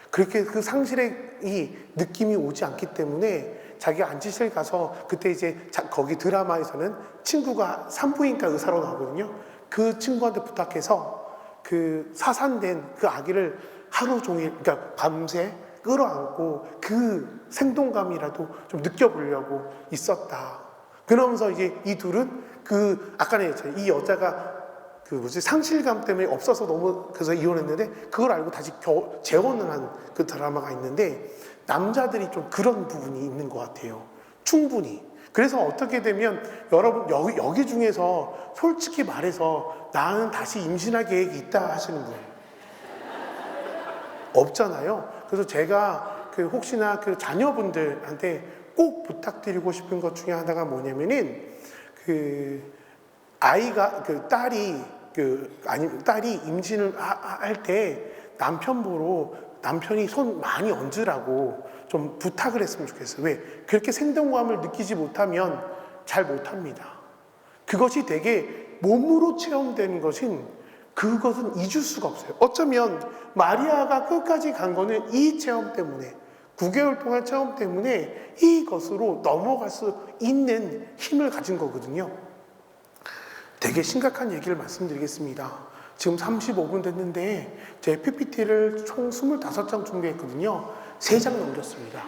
그렇게 그 상실의 이 느낌이 오지 않기 때문에 자기가 안치실 가서, 그때 이제 거기 드라마에서는 친구가 산부인과 의사로 나오거든요. 그 친구한테 부탁해서 그 사산된 그 아기를 하루 종일, 그러니까 밤새 끌어안고 그 생동감이라도 좀 느껴보려고 있었다. 그러면서 이제 이 둘은 아까 얘기했잖아요. 이 여자가 상실감 때문에 없어서 너무 그래서 이혼했는데, 그걸 알고 다시 재혼을 한 그 드라마가 있는데, 남자들이 좀 그런 부분이 있는 것 같아요. 충분히. 그래서 어떻게 되면 여러분 여기 중에서 솔직히 말해서 나는 다시 임신할 계획이 있다 하시는 분 없잖아요. 그래서 제가 혹시나 자녀분들한테 꼭 부탁드리고 싶은 것 중에 하나가 뭐냐면은, 아이가 딸이 임신을 할 때 남편이 손 많이 얹으라고 좀 부탁을 했으면 좋겠어요. 왜? 그렇게 생동감을 느끼지 못하면 잘 못합니다. 그것이 되게 몸으로 체험되는 그것은 잊을 수가 없어요. 어쩌면 마리아가 끝까지 간 거는 이 체험 때문에, 9개월 동안 체험 때문에 이것으로 넘어갈 수 있는 힘을 가진 거거든요. 되게 심각한 얘기를 말씀드리겠습니다. 지금 35분 됐는데 제 PPT를 총 25장 준비했거든요. 3장 넘겼습니다.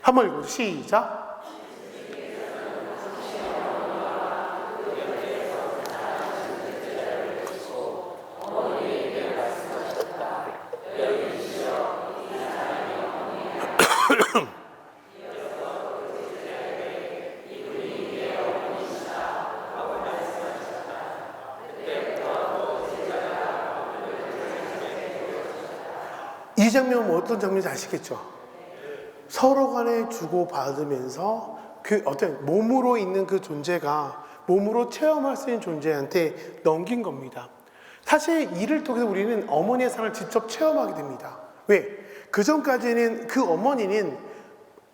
한번 읽어주세요. 시작. 이 장면은 어떤 장면인지 아시겠죠? 서로 간에 주고받으면서 어떤 몸으로 있는 그 존재가 몸으로 체험할 수 있는 존재한테 넘긴 겁니다. 사실 이를 통해서 우리는 어머니의 사랑을 직접 체험하게 됩니다. 왜? 그 전까지는 그 어머니는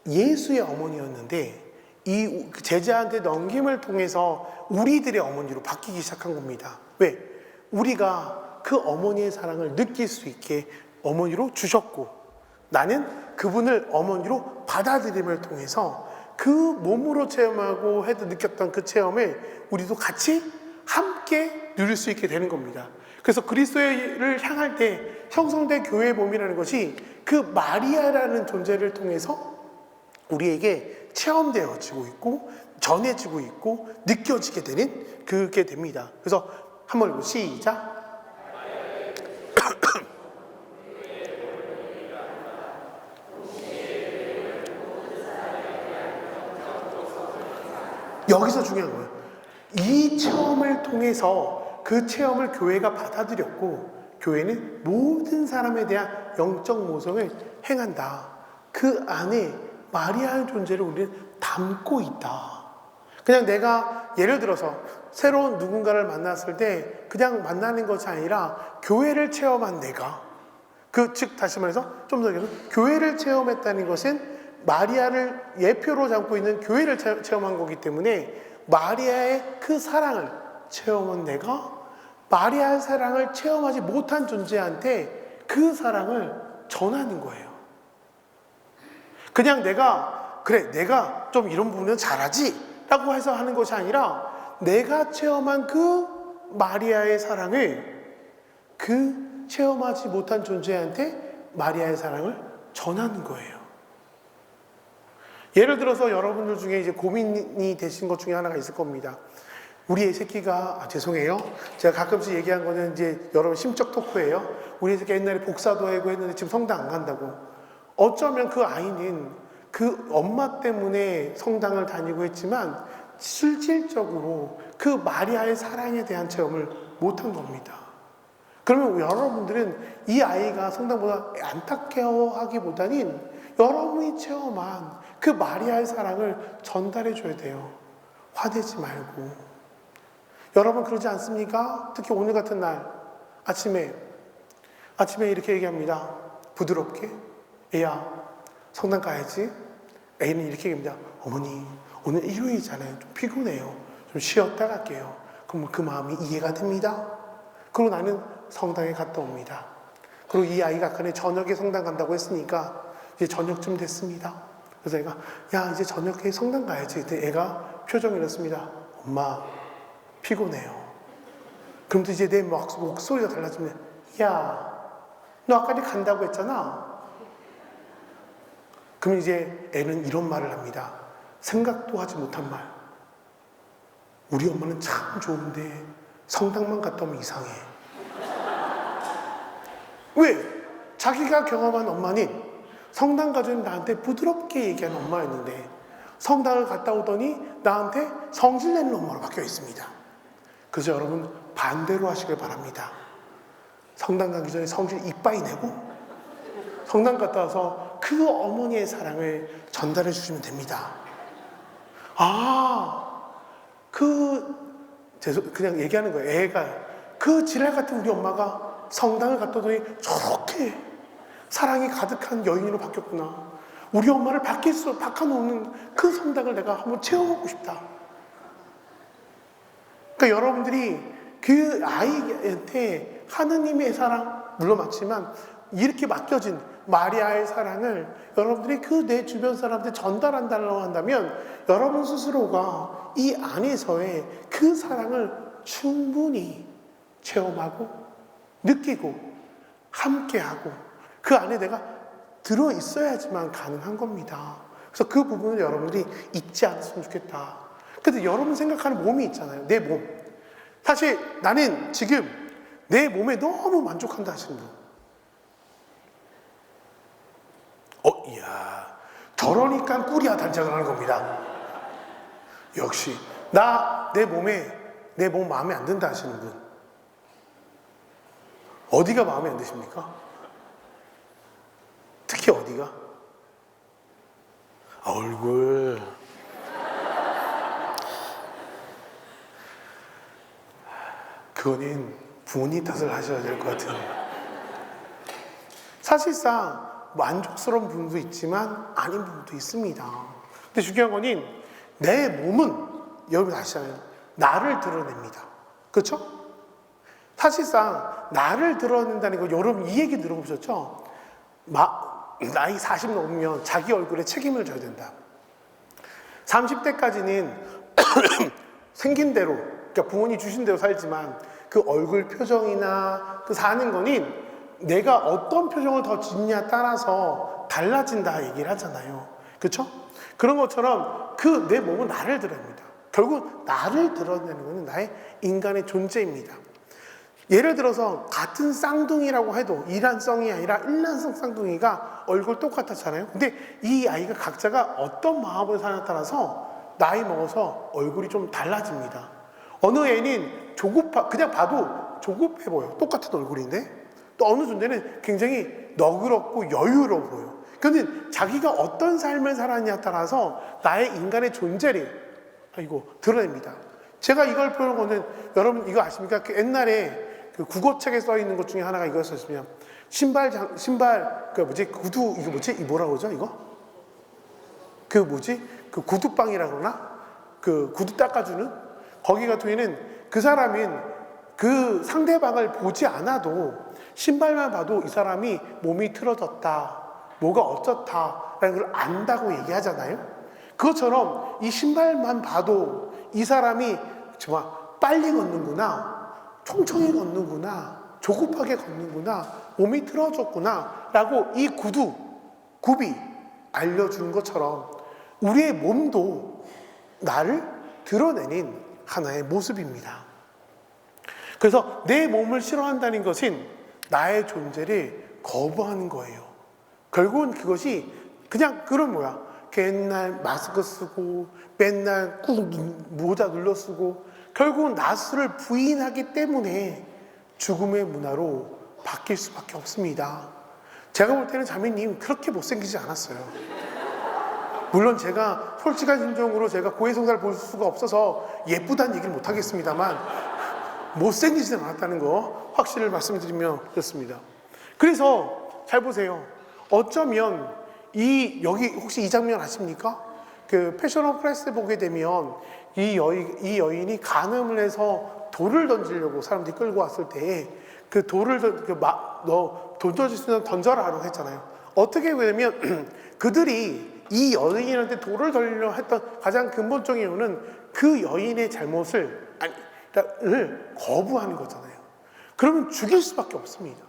예수의 어머니였는데, 이 제자한테 넘김을 통해서 우리들의 어머니로 바뀌기 시작한 겁니다. 왜? 우리가 그 어머니의 사랑을 느낄 수 있게 어머니로 주셨고, 나는 그분을 어머니로 받아들임을 통해서 그 몸으로 체험하고 느꼈던 그 체험을 우리도 같이 함께 누릴 수 있게 되는 겁니다. 그래서 그리스도를 향할 때 형성된 교회의 몸이라는 것이 그 마리아라는 존재를 통해서 우리에게 체험되어지고 있고 전해지고 있고 느껴지게 되는 그게 됩니다. 그래서 한번 읽고 시작. 여기서 중요한 거예요. 이 체험을 통해서 그 체험을 교회가 받아들였고, 교회는 모든 사람에 대한 영적 모성을 행한다. 그 안에 마리아의 존재를 우리는 담고 있다. 그냥 내가 예를 들어서 새로운 누군가를 만났을 때 그냥 만나는 것이 아니라 교회를 체험한 내가, 즉 다시 말해서 좀 더 얘기해서 교회를 체험했다는 것은 마리아를 예표로 삼고 있는 교회를 체험한 거기 때문에, 마리아의 그 사랑을 체험한 내가 마리아의 사랑을 체험하지 못한 존재한테 그 사랑을 전하는 거예요. 그냥 내가 좀 이런 부분은 잘하지 라고 해서 하는 것이 아니라, 내가 체험한 그 마리아의 사랑을 그 체험하지 못한 존재한테 마리아의 사랑을 전하는 거예요. 예를 들어서 여러분들 중에 이제 고민이 되신 것 중에 하나가 있을 겁니다. 우리 애 새끼가, 죄송해요. 제가 가끔씩 얘기한 거는 이제 여러분 심적 토크예요. 우리 애 새끼가 옛날에 복사도 하고 했는데 지금 성당 안 간다고. 어쩌면 그 아이는 그 엄마 때문에 성당을 다니고 했지만 실질적으로 그 마리아의 사랑에 대한 체험을 못한 겁니다. 그러면 여러분들은 이 아이가 성당보다 안타까워하기보다는 여러분이 체험한 그 마리아의 사랑을 전달해 줘야 돼요. 화내지 말고. 여러분 그러지 않습니까? 특히 오늘 같은 날 아침에 이렇게 얘기합니다. 부드럽게. 애야, 성당 가야지. 애는 이렇게 얘기합니다. 어머니, 오늘 일요일이잖아요. 좀 피곤해요. 좀 쉬었다 갈게요. 그럼 그 마음이 이해가 됩니다. 그리고 나는 성당에 갔다 옵니다. 그리고 이 아이가 아까 저녁에 성당 간다고 했으니까 이제 저녁쯤 됐습니다. 그래서 애가 야 이제 저녁에 성당 가야지. 그때 애가 표정이 이렇습니다. 엄마 피곤해요. 그럼 또 이제 내 목소리가 달라지면 야 너 아까 간다고 했잖아. 그럼 이제 애는 이런 말을 합니다. 생각도 하지 못한 말. 우리 엄마는 참 좋은데 성당만 갔다 오면 이상해. 왜? 자기가 경험한 엄마는 성당 가서는 나한테 부드럽게 얘기하는 엄마였는데 성당을 갔다 오더니 나한테 성질내는 엄마로 바뀌어 있습니다. 그래서 여러분 반대로 하시길 바랍니다. 성당 가기 전에 성질 이빠이 내고 성당 갔다 와서 그 어머니의 사랑을 전달해 주시면 됩니다. 그냥 얘기하는 거예요. 애가 그 지랄 같은 우리 엄마가 성당을 갔다 오더니 저렇게 사랑이 가득한 여인으로 바뀌었구나. 우리 엄마를 바꿔놓는 그 성당을 내가 한번 체험하고 싶다. 그러니까 여러분들이 그 아이한테 하느님의 사랑, 물론 맞지만 이렇게 맡겨진 마리아의 사랑을 여러분들이 그 내 주변 사람한테 전달한다고 한다면 여러분 스스로가 이 안에서의 그 사랑을 충분히 체험하고 느끼고 함께하고 그 안에 내가 들어있어야지만 가능한 겁니다. 그래서 그 부분을 여러분들이 잊지 않았으면 좋겠다. 근데 여러분 생각하는 몸이 있잖아요. 내 몸. 사실 나는 지금 내 몸에 너무 만족한다 하시는 분. 이야, 저러니까 꿀이야 단장을 하는 겁니다. 역시 내 몸 마음에 안 든다 하시는 분. 어디가 마음에 안 드십니까? 특히 어디가? 얼굴. 그거는 부모님 탓을 하셔야 될 것 같아요. 사실상 만족스러운 부분도 있지만 아닌 부분도 있습니다. 근데 중요한 거는 내 몸은 여러분 아시잖아요. 나를 드러냅니다. 그렇죠? 사실상 나를 드러낸다는 거 여러분 이 얘기 들어보셨죠? 나이 40 넘으면 자기 얼굴에 책임을 져야 된다. 30대까지는 생긴 대로, 그러니까 부모님 주신 대로 살지만 그 얼굴 표정이나 그 사는 거는 내가 어떤 표정을 더 짓냐에 따라서 달라진다 얘기를 하잖아요. 그렇죠? 그런 것처럼 그 내 몸은 나를 드러냅니다. 결국 나를 드러내는 것은 나의 인간의 존재입니다. 예를 들어서 같은 쌍둥이라고 해도 이란성이 아니라 일란성 쌍둥이가 얼굴 똑같았잖아요. 근데 이 아이가 각자가 어떤 마음을 사냐에 따라서 나이 먹어서 얼굴이 좀 달라집니다. 어느 애는 그냥 봐도 조급해 보여. 똑같은 얼굴인데 또 어느 존재는 굉장히 너그럽고 여유로워 보여. 그런데 자기가 어떤 삶을 살았냐에 따라서 나의 인간의 존재를 드러냅니다. 제가 이걸 표현한 거는 여러분 이거 아십니까? 그 옛날에 그 국어책에 써 있는 것 중에 하나가 이거였으면 구두 이거 뭐지? 이 뭐라고 그러죠? 이거? 그 구두방이라고 그러나? 그 구두 닦아주는? 거기 같은 경우에는 그 사람은 그 상대방을 보지 않아도 신발만 봐도 이 사람이 몸이 틀어졌다, 뭐가 어쩌다라는 걸 안다고 얘기하잖아요. 그것처럼 이 신발만 봐도 이 사람이 정말 빨리 걷는구나, 총총히 걷는구나, 조급하게 걷는구나, 몸이 틀어졌구나 라고 이 굽이 알려주는 것처럼 우리의 몸도 나를 드러내는 하나의 모습입니다. 그래서 내 몸을 싫어한다는 것은 나의 존재를 거부하는 거예요. 결국은 그것이 그냥 맨날 마스크 쓰고 맨날 꾹 모자 눌러 쓰고 결국은 나스를 부인하기 때문에 죽음의 문화로 바뀔 수밖에 없습니다. 제가 볼 때는 자매님 그렇게 못생기지 않았어요. 물론 제가 솔직한 심정으로 제가 고해성사를 볼 수가 없어서 예쁘다는 얘기를 못하겠습니다만 못생기지는 않았다는 거 확실히 말씀드리며 그렇습니다. 그래서 잘 보세요. 어쩌면 여기 혹시 이 장면 아십니까? 그 패션 오브 프라이스 보게 되면 이 여인이 간음을 해서 돌을 던지려고 사람들이 끌고 왔을 때 그 돌을 너 돈 던질 수 있는 던져라라고 했잖아요. 어떻게 되면 그들이 이 여인한테 돌을 던지려 했던 가장 근본적인 이유는 그 여인의 잘못을 거부하는 거잖아요. 그러면 죽일 수밖에 없습니다.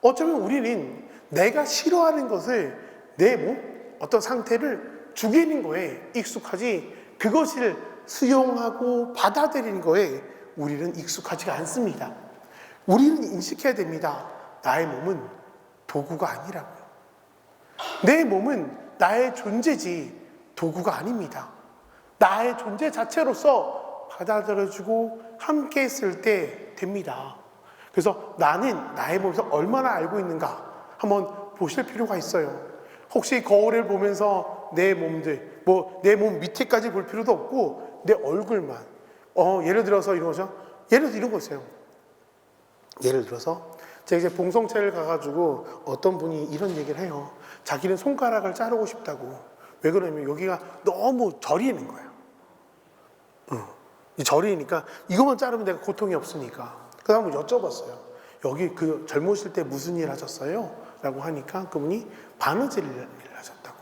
어쩌면 우리는 내가 싫어하는 것을 내 몸, 어떤 상태를 죽이는 거에 익숙하지 그것을 수용하고 받아들이는 거에 우리는 익숙하지가 않습니다. 우리는 인식해야 됩니다. 나의 몸은 도구가 아니라고요. 내 몸은 나의 존재지 도구가 아닙니다. 나의 존재 자체로서 받아들여주고 함께 했을 때 됩니다. 그래서 나는 나의 몸에서 얼마나 알고 있는가 한번 보실 필요가 있어요. 혹시 거울을 보면서 내 몸들, 내 몸 밑에까지 볼 필요도 없고 내 얼굴만. 예를 들어서 이런 거죠. 예를 들어 이런 거 있어요. 예를 들어서 제가 이제 봉성체를 가가지고 어떤 분이 이런 얘기를 해요. 자기는 손가락을 자르고 싶다고. 왜 그러냐면 여기가 너무 저리는 거예요. 저리니까 이것만 자르면 내가 고통이 없으니까. 그 다음에 여쭤봤어요. 여기 그 젊으실 때 무슨 일 하셨어요? 라고 하니까 그분이 바느질 일을 하셨다고.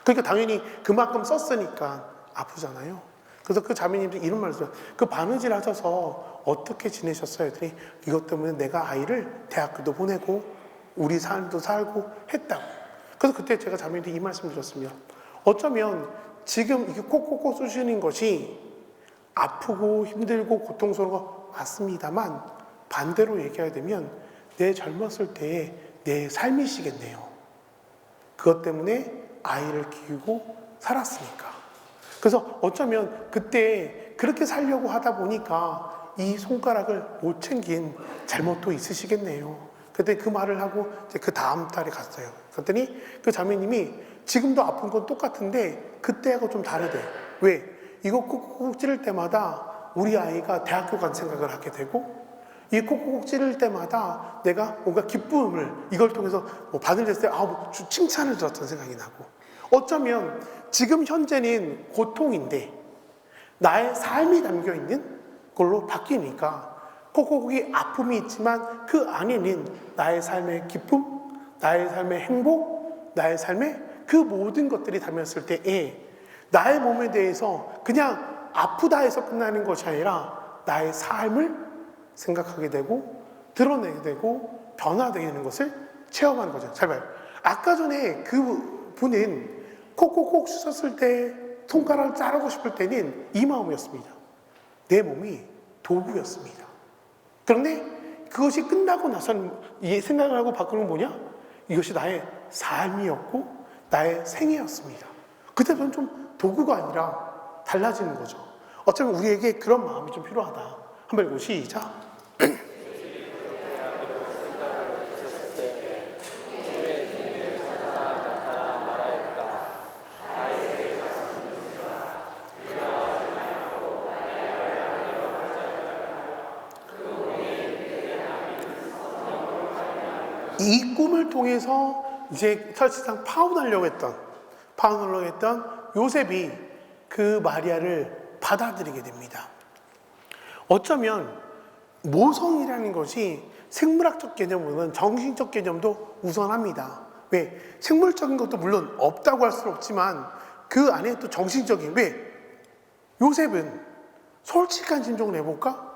그러니까 당연히 그만큼 썼으니까 아프잖아요. 그래서 그 자매님들이 이런 말을 했어요. 그 바느질 하셔서 어떻게 지내셨어요? 했더니 이것 때문에 내가 아이를 대학교도 보내고 우리 삶도 살고 했다고. 그래서 그때 제가 자매님들이 이 말씀을 드렸습니다. 어쩌면 지금 이게 콕콕콕 쑤시는 것이 아프고 힘들고 고통스러운 거 맞습니다만 반대로 얘기해야 되면 내 젊었을 때의 내 삶이시겠네요. 그것 때문에 아이를 키우고 살았으니까. 그래서 어쩌면 그때 그렇게 살려고 하다 보니까 이 손가락을 못 챙긴 잘못도 있으시겠네요. 그때 그 말을 하고 이제 그 다음 달에 갔어요. 그랬더니 그 자매님이 지금도 아픈 건 똑같은데 그때하고 좀 다르대. 왜? 이거 꾹꾹 찌를 때마다 우리 아이가 대학교 간 생각을 하게 되고 이 콕콕 찌를 때마다 내가 뭔가 기쁨을 이걸 통해서 받을 때 칭찬을 들었던 생각이 나고 어쩌면 지금 현재는 고통인데 나의 삶이 담겨있는 걸로 바뀌니까 콕콕이 아픔이 있지만 그 안에는 나의 삶의 기쁨, 나의 삶의 행복, 나의 삶의 그 모든 것들이 담겼을 때에 나의 몸에 대해서 그냥 아프다 해서 끝나는 것이 아니라 나의 삶을 생각하게 되고 드러내게 되고 변화되게 되는 것을 체험하는 거죠. 잘 봐요. 아까 전에 그 분은 콕콕콕 쑤셨을 때 손가락을 자르고 싶을 때는 이 마음이었습니다. 내 몸이 도구였습니다. 그런데 그것이 끝나고 나서는 이 생각을 하고 바꾸는 건 뭐냐? 이것이 나의 삶이었고 나의 생애였습니다. 그때부터는 좀 도구가 아니라 달라지는 거죠. 어쩌면 우리에게 그런 마음이 좀 필요하다. 한번 읽고 시작. 이 꿈을 통해서 이제 사실상 파혼하려고 했던 요셉이 그 마리아를 받아들이게 됩니다. 어쩌면 모성이라는 것이 생물학적 개념보다는 정신적 개념도 우선합니다. 왜? 생물적인 것도 물론 없다고 할 수는 없지만 그 안에 또 정신적인 왜? 요셉은 솔직한 심정을 해볼까?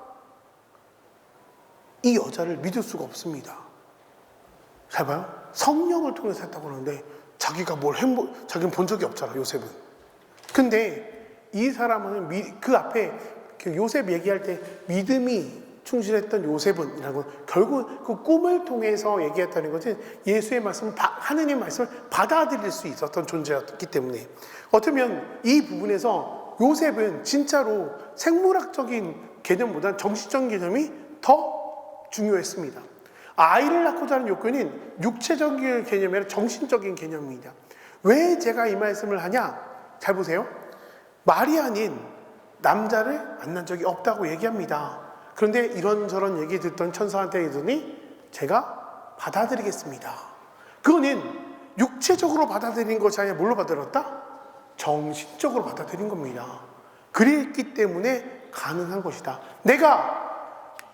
이 여자를 믿을 수가 없습니다. 잘 봐요. 성령을 통해서 했다고 하는데 자기가 자기는 본 적이 없잖아, 요셉은. 근데 이 사람은 그 앞에 요셉 얘기할 때 믿음이 충실했던 요셉은 이라고 결국 그 꿈을 통해서 얘기했다는 것은 예수의 말씀, 하느님의 말씀을 받아들일 수 있었던 존재였기 때문에 어쩌면 이 부분에서 요셉은 진짜로 생물학적인 개념보다는 정신적인 개념이 더 중요했습니다. 아이를 낳고자 하는 욕구는 육체적인 개념이 아니라 정신적인 개념입니다. 왜 제가 이 말씀을 하냐? 잘 보세요. 마리아는 남자를 만난 적이 없다고 얘기합니다. 그런데 이런저런 얘기 듣던 천사한테 이르더니 제가 받아들이겠습니다. 그거는 육체적으로 받아들인 것이 아니라 뭘로 받아들였다? 정신적으로 받아들인 겁니다. 그랬기 때문에 가능한 것이다. 내가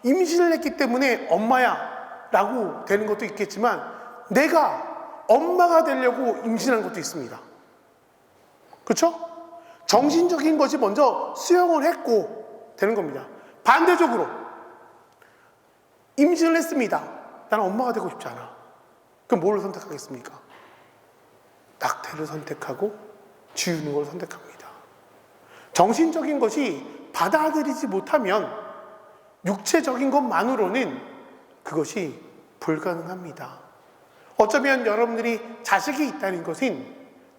임신을 했기 때문에 엄마야 라고 되는 것도 있겠지만 내가 엄마가 되려고 임신한 것도 있습니다. 그렇죠? 정신적인 것이 먼저 수용을 했고 되는 겁니다. 반대적으로 임신을 했습니다. 나는 엄마가 되고 싶지 않아. 그럼 뭘 선택하겠습니까? 낙태를 선택하고 지우는 걸 선택합니다. 정신적인 것이 받아들이지 못하면 육체적인 것만으로는 그것이 불가능합니다. 어쩌면 여러분들이 자식이 있다는 것은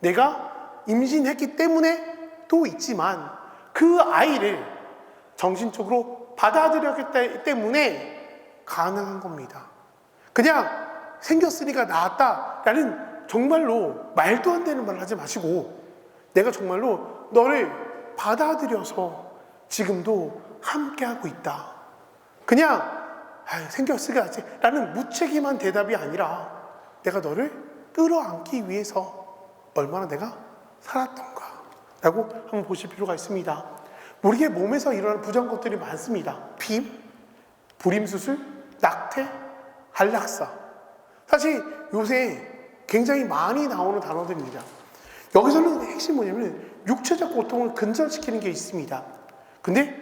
내가 임신했기 때문에 또 있지만 그 아이를 정신적으로 받아들였기 때문에 가능한 겁니다. 그냥 생겼으니까 나았다라는 정말로 말도 안 되는 말을 하지 마시고 내가 정말로 너를 받아들여서 지금도 함께하고 있다. 그냥 생겼으니까 하지 라는 무책임한 대답이 아니라 내가 너를 끌어안기 위해서 얼마나 내가 살았던가 라고 한번 보실 필요가 있습니다. 우리의 몸에서 일어나는 부정 것들이 많습니다. 빔, 불임수술, 낙태, 한락사. 사실 요새 굉장히 많이 나오는 단어들입니다. 여기서는 핵심이 뭐냐면 육체적 고통을 근절시키는 게 있습니다. 근데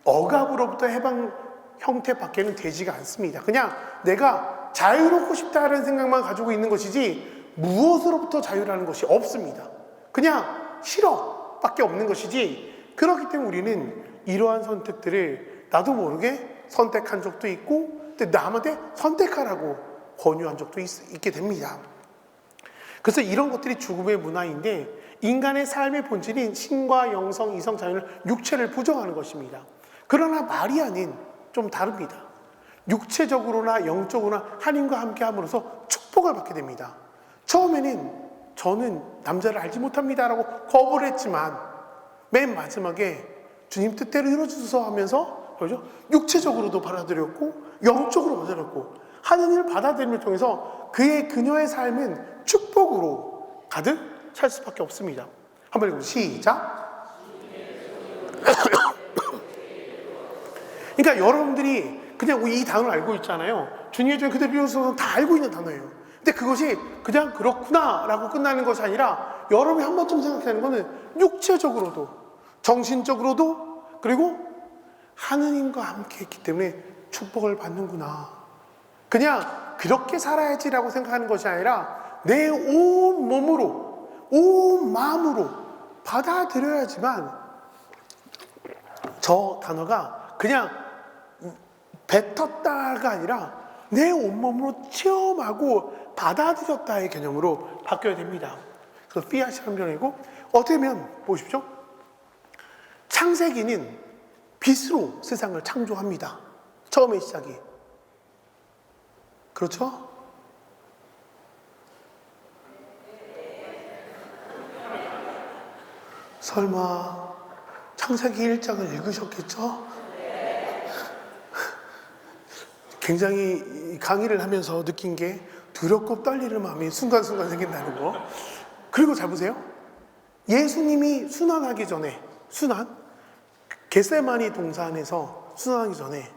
억압으로부터 해방 형태밖에는 되지가 않습니다. 그냥 내가 자유롭고 싶다는 생각만 가지고 있는 것이지 무엇으로부터 자유라는 것이 없습니다. 그냥 싫어 밖에 없는 것이지. 그렇기 때문에 우리는 이러한 선택들을 나도 모르게 선택한 적도 있고 또 남한테 선택하라고 권유한 적도 있게 됩니다. 그래서 이런 것들이 죽음의 문화인데 인간의 삶의 본질인 신과 영성, 이성, 자유는 육체를 부정하는 것입니다. 그러나 마리아는 좀 다릅니다. 육체적으로나 영적으로나 하나님과 함께 함으로써 축복을 받게 됩니다. 처음에는 저는 남자를 알지 못합니다 라고 거부를 했지만 맨 마지막에 주님 뜻대로 이루어주소서 하면서 그렇죠? 육체적으로도 받아들였고 영적으로 받아들였고 하느님을 받아들임을 통해서 그녀의 삶은 축복으로 가득 찰 수밖에 없습니다. 한번 읽어보세요. 시작. 그러니까 여러분들이 그냥 이 단어를 알고 있잖아요. 주님의 종이 그대로 이루어져서 다 알고 있는 단어예요. 근데 그것이 그냥 그렇구나 라고 끝나는 것이 아니라 여러분이 한 번쯤 생각하는 것은 육체적으로도 정신적으로도 그리고 하느님과 함께 했기 때문에 축복을 받는구나. 그냥 그렇게 살아야지라고 생각하는 것이 아니라 내 온 몸으로 온 마음으로 받아들여야지만 저 단어가 그냥 뱉었다가 아니라 내 온몸으로 체험하고 받아들였다의 개념으로 바뀌어야 됩니다. 그래서 피아시라는 변이고 어떻게 보면 보십시오. 창세기는 빛으로 세상을 창조합니다. 처음의 시작이. 그렇죠? 설마 창세기 1장을 읽으셨겠죠? 굉장히 강의를 하면서 느낀 게 두렵고 떨리는 마음이 순간순간 생긴다는 거. 그리고 잘 보세요. 예수님이 순환하기 전에 겟세마니 동산에서 순환하기 전에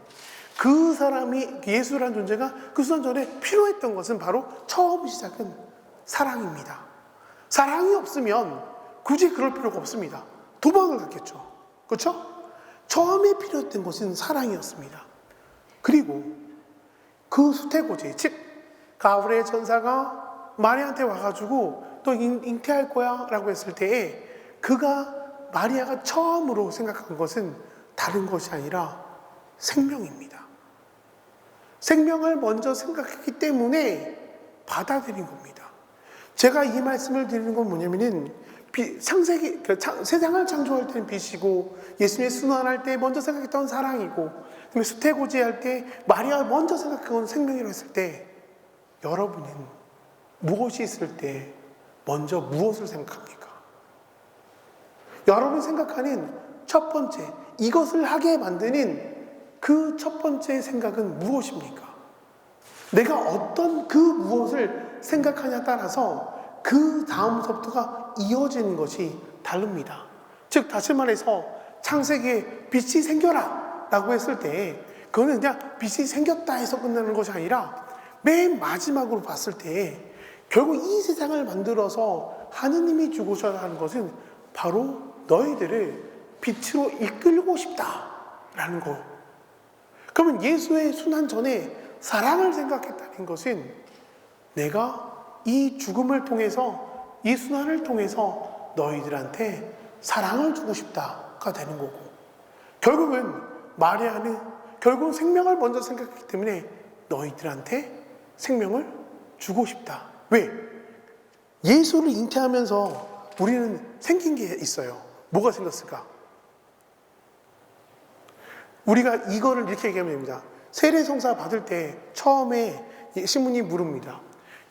그 사람이 예수라는 존재가 그 순환 전에 필요했던 것은 바로 처음 시작은 사랑입니다. 사랑이 없으면 굳이 그럴 필요가 없습니다. 도망을 갔겠죠. 그렇죠? 처음에 필요했던 것은 사랑이었습니다. 그리고 그 수태고지, 즉 가브리엘 천사가 마리아한테 와가지고 또 잉태할 거야 라고 했을 때에 마리아가 처음으로 생각한 것은 다른 것이 아니라 생명입니다. 생명을 먼저 생각했기 때문에 받아들인 겁니다. 제가 이 말씀을 드리는 건 뭐냐면은 세상을 창조할 때는 빛이고 예수님의 순환할 때 먼저 생각했던 사랑이고 그다음에 수태고지 할 때 마리아가 먼저 생각한 생명이라고 했을 때 여러분은 무엇이 있을 때 먼저 무엇을 생각합니까? 여러분 생각하는 첫 번째, 이것을 하게 만드는 그 첫 번째 생각은 무엇입니까? 내가 어떤 그 무엇을 생각하냐에 따라서 그 다음서부터가 이어지는 것이 다릅니다. 즉 다시 말해서 창세기에 빛이 생겨라 라고 했을 때 그거는 그냥 빛이 생겼다 해서 끝나는 것이 아니라 맨 마지막으로 봤을 때 결국 이 세상을 만들어서 하느님이 주고자 하는 것은 바로 너희들을 빛으로 이끌고 싶다라는 거. 그러면 예수의 순환 전에 사랑을 생각했다는 것은 내가 이 죽음을 통해서 이 순환을 통해서 너희들한테 사랑을 주고 싶다가 되는 거고, 결국은 마리아는 결국 생명을 먼저 생각했기 때문에 너희들한테 생명을 주고 싶다. 왜? 예수를 잉태하면서 우리는 생긴 게 있어요. 뭐가 생겼을까? 우리가 이거를 이렇게 얘기하면 됩니다. 세례성사 받을 때 처음에 신부님이 물습니다.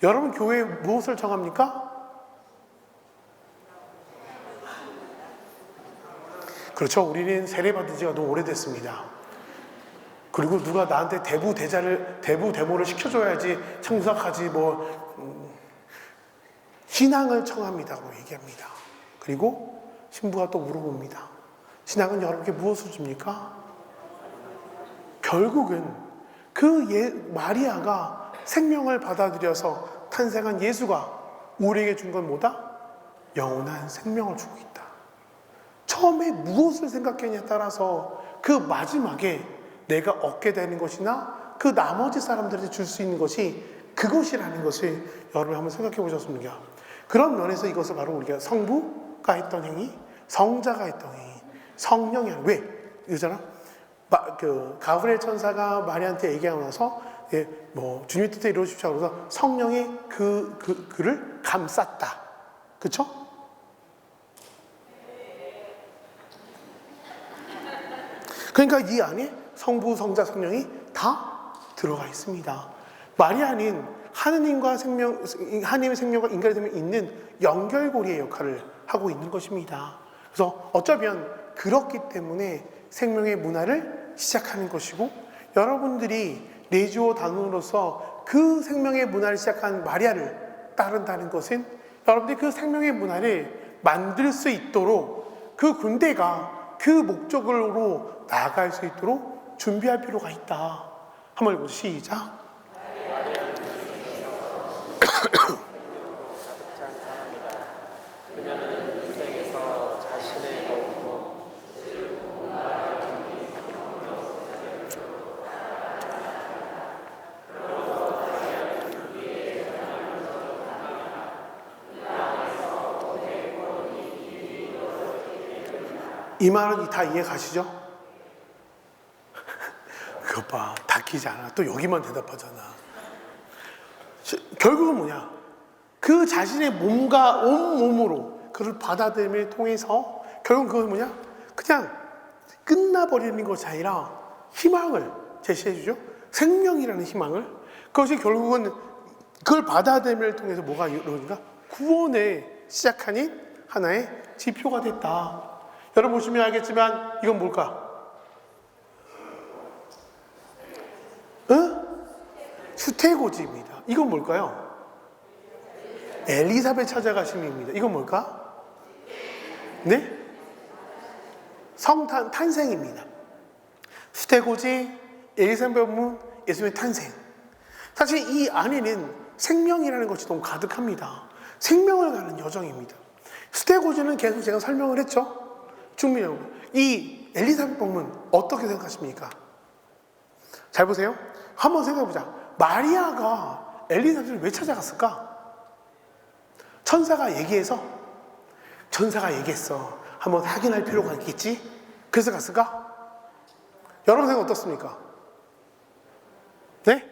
여러분 교회에 무엇을 정합니까? 그렇죠. 우리는 세례받은 지가 너무 오래됐습니다. 그리고 누가 나한테 대부대모를 시켜줘야지 청석하지 신앙을 청합니다고 얘기합니다. 그리고 신부가 또 물어봅니다. 신앙은 여러분께 무엇을 줍니까? 결국은 마리아가 생명을 받아들여서 탄생한 예수가 우리에게 준 건 뭐다? 영원한 생명을 주고 있다. 처음에 무엇을 생각했냐에 따라서 그 마지막에 내가 얻게 되는 것이나 그 나머지 사람들한테 줄 수 있는 것이 그것이라는 것을 여러분 한번 생각해 보셨습니까? 그런 면에서 이것을 바로 우리가 성부가 했던 행위, 성자가 했던 행위, 성령이 하는, 왜? 이거잖아. 가브리엘 천사가 마리아한테 얘기하고 나서 주님의 뜻에 이루어지십시오 하고서 성령이 그를 감쌌다. 그쵸? 그러니까 이 안에 성부, 성자, 성령이 다 들어가 있습니다. 마리아는 하느님의 생명과 인간의 생명이 있는 연결고리의 역할을 하고 있는 것입니다. 그래서 어쩌면 그렇기 때문에 생명의 문화를 시작하는 것이고, 여러분들이 내주어 단원으로서 그 생명의 문화를 시작한 마리아를 따른다는 것은 여러분들이 그 생명의 문화를 만들 수 있도록 그 군대가 그 목적으로 나아갈 수 있도록 준비할 필요가 있다. 한번 읽어보시죠. 시작. 이 말은 다 이해 가시죠? 그것 봐, 닦이지 않아. 또 여기만 대답하잖아. 결국은 뭐냐? 그 자신의 몸과 온몸으로 그를 받아들임을 통해서 결국은 그건 뭐냐? 그냥 끝나버리는 것이 아니라 희망을 제시해주죠. 생명이라는 희망을. 그것이 결국은 그걸 받아들임을 통해서 뭐가 이루어진가? 구원의 시작하는 하나의 지표가 됐다. 여러분 보시면 알겠지만 이건 뭘까? 수태고지입니다. 이건 뭘까요? 엘리사벳 찾아가심입니다. 이건 뭘까? 네? 탄생입니다. 수태고지, 엘리사벳 문, 예수님의 탄생. 사실 이 안에는 생명이라는 것이 너무 가득합니다. 생명을 가는 여정입니다. 수태고지는 계속 제가 설명을 했죠. 충분히. 이 엘리사벳 방문 어떻게 생각하십니까? 잘 보세요. 한번 생각해보자. 마리아가 엘리사벳을 왜 찾아갔을까? 천사가 얘기했어. 한번 확인할 필요가 있겠지? 그래서 갔을까? 여러분 생각 어떻습니까? 네?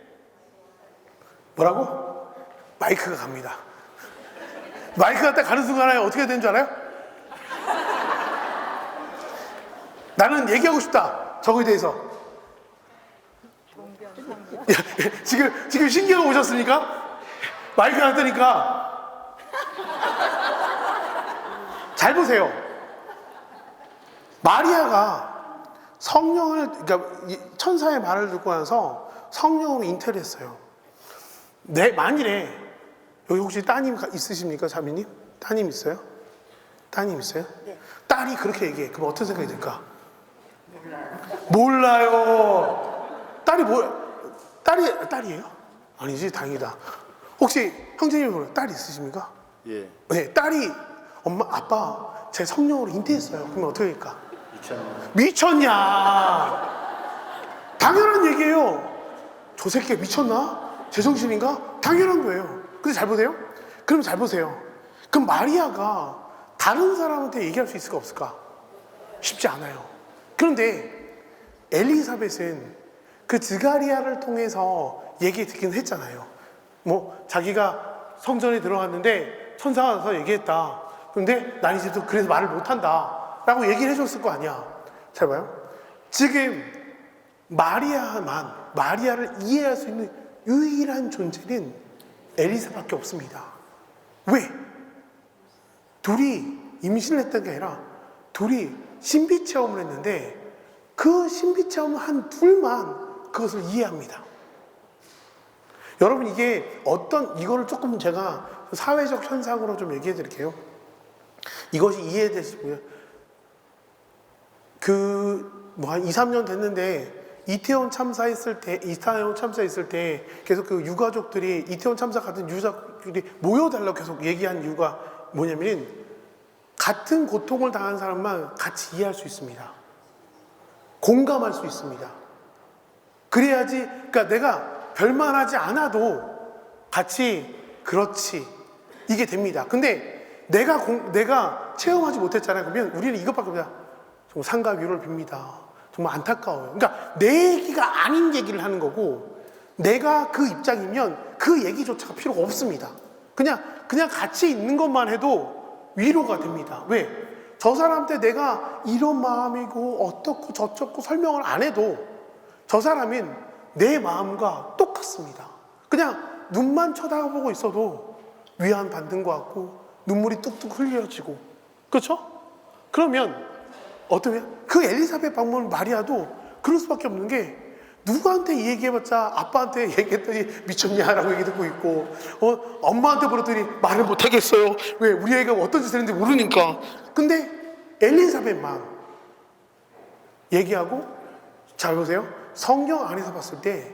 뭐라고? 마이크가 갑니다. 마이크가 딱 가는 순간에 어떻게 되는 줄 알아요? 나는 얘기하고 싶다. 저거에 대해서. 지금 신기하게 오셨습니까? 마이크 안 뜨니까. 잘 보세요. 마리아가 성령을, 그러니까 천사의 말을 듣고 나서 성령으로 잉태를 했어요. 만일에, 여기 혹시 따님 있으십니까? 자매님? 따님 있어요? 따님 있어요? 네. 딸이 그렇게 얘기해. 그럼 어떤 생각이 들까? 몰라요. 딸이에요? 아니지, 다행이다. 혹시 형제님 딸 있으십니까? 예. 네, 딸이 엄마, 아빠, 제 성령으로 잉태했어요. 그러면 어떻게 할까? 미쳤냐? 당연한 얘기예요. 저 새끼 미쳤나? 제정신인가? 당연한 거예요. 근데 잘 보세요. 그럼 잘 보세요. 그럼 마리아가 다른 사람한테 얘기할 수 있을까 없을까? 쉽지 않아요. 그런데 엘리사벳은 그 드가리아를 통해서 얘기 듣긴 했잖아요. 뭐 자기가 성전에 들어갔는데 천사가 와서 얘기했다. 그런데 난 이제 또 그래서 말을 못한다 라고 얘기를 해줬을 거 아니야. 잘 봐요. 지금 마리아를 이해할 수 있는 유일한 존재는 엘리사밖에 없습니다. 왜? 둘이 임신을 했던 게 아니라 둘이 신비 체험을 했는데 그 신비 체험을 한 둘만 그것을 이해합니다. 여러분, 이거를 조금 제가 사회적 현상으로 좀 얘기해 드릴게요. 이것이 이해되시고요. 한 2, 3년 됐는데 이태원 참사 있을 때 계속 그 유가족들이 이태원 참사 같은 유가족들이 모여달라고 계속 얘기한 이유가 뭐냐면 같은 고통을 당한 사람만 같이 이해할 수 있습니다. 공감할 수 있습니다. 그래야지, 그러니까 내가 별말하지 않아도 같이 그렇지 이게 됩니다. 근데 내가 체험하지 못했잖아요. 그러면 우리는 이것밖에 없다. 정말 상가 위로를 빕니다. 정말 안타까워요. 그러니까 내 얘기가 아닌 얘기를 하는 거고 내가 그 입장이면 그 얘기조차가 필요가 없습니다. 그냥 같이 있는 것만 해도 위로가 됩니다. 왜? 저 사람한테 내가 이런 마음이고 어떻고 저쩌고 설명을 안 해도 저 사람은 내 마음과 똑같습니다. 그냥 눈만 쳐다보고 있어도 위안받는 것 같고 눈물이 뚝뚝 흘려지고, 그렇죠? 그러면 그 엘리사벳 방문 마리아도 그럴 수밖에 없는 게 누구한테 얘기해봤자 아빠한테 얘기했더니 미쳤냐라고 얘기 듣고 있고 엄마한테 물었더니 말을 못하겠어요. 왜? 우리 애가 어떤 짓을 했는지 모르니까. 근데 엘리사벳만 얘기하고, 잘 보세요. 성경 안에서 봤을 때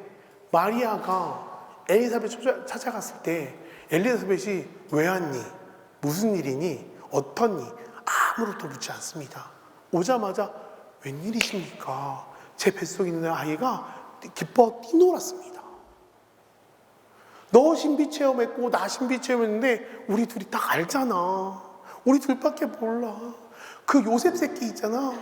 마리아가 엘리사벳 찾아갔을 때 엘리사벳이 왜 왔니? 무슨 일이니? 어떻니? 아무것도 묻지 않습니다. 오자마자 웬일이십니까? 제 뱃속에 있는 아이가 기뻐 뛰놀았습니다. 너 신비 체험했고 나 신비 체험했는데 우리 둘이 딱 알잖아. 우리 둘밖에 몰라. 그 요셉 새끼 있잖아.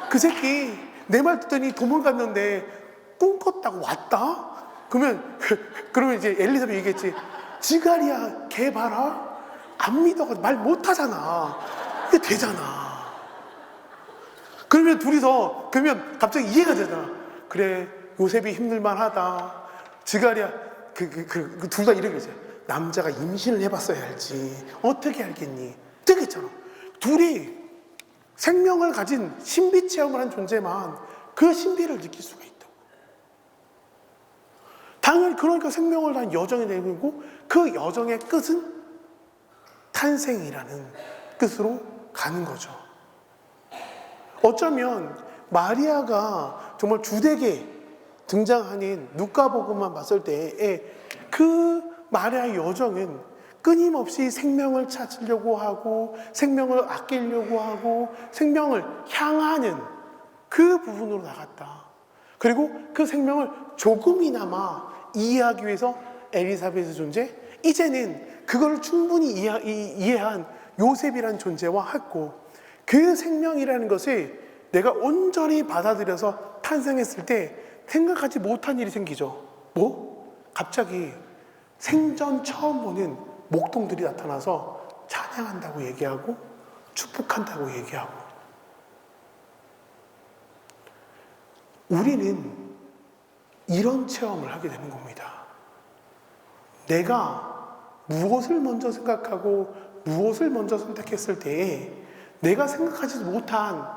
그 새끼 내 말 듣더니 도망갔는데 꿈꿨다고 왔다? 그러면 이제 엘리사벳 얘기했지. 지가리야 걔 봐라. 안 믿어가지고 말 못하잖아. 이게 되잖아. 그러면 갑자기 이해가 되잖아. 그래, 요셉이 힘들만하다. 지가리야, 둘 다 이렇게 했어요. 남자가 임신을 해봤어야 알지. 어떻게 알겠니? 되겠잖아. 둘이 생명을 가진 신비 체험을 한 존재만 그 신비를 느낄 수가 있다고. 당연히 그러니까 생명을 단 여정이 되고 그 여정의 끝은 탄생이라는 끝으로 가는 거죠. 어쩌면 마리아가 정말 주되게 등장하는 누가복음만 봤을 때의 그 마리아의 여정은 끊임없이 생명을 찾으려고 하고 생명을 아끼려고 하고 생명을 향하는 그 부분으로 나갔다. 그리고 그 생명을 조금이나마 이해하기 위해서 엘리사벳의 존재, 이제는 그걸 충분히 이해한 요셉이라는 존재와 했고, 그 생명이라는 것을 내가 온전히 받아들여서 탄생했을 때 생각하지 못한 일이 생기죠. 뭐? 갑자기 생전 처음 보는 목동들이 나타나서 찬양한다고 얘기하고 축복한다고 얘기하고. 이런 체험을 하게 되는 겁니다. 내가 무엇을 먼저 생각하고 무엇을 먼저 선택했을 때에 내가 생각하지 못한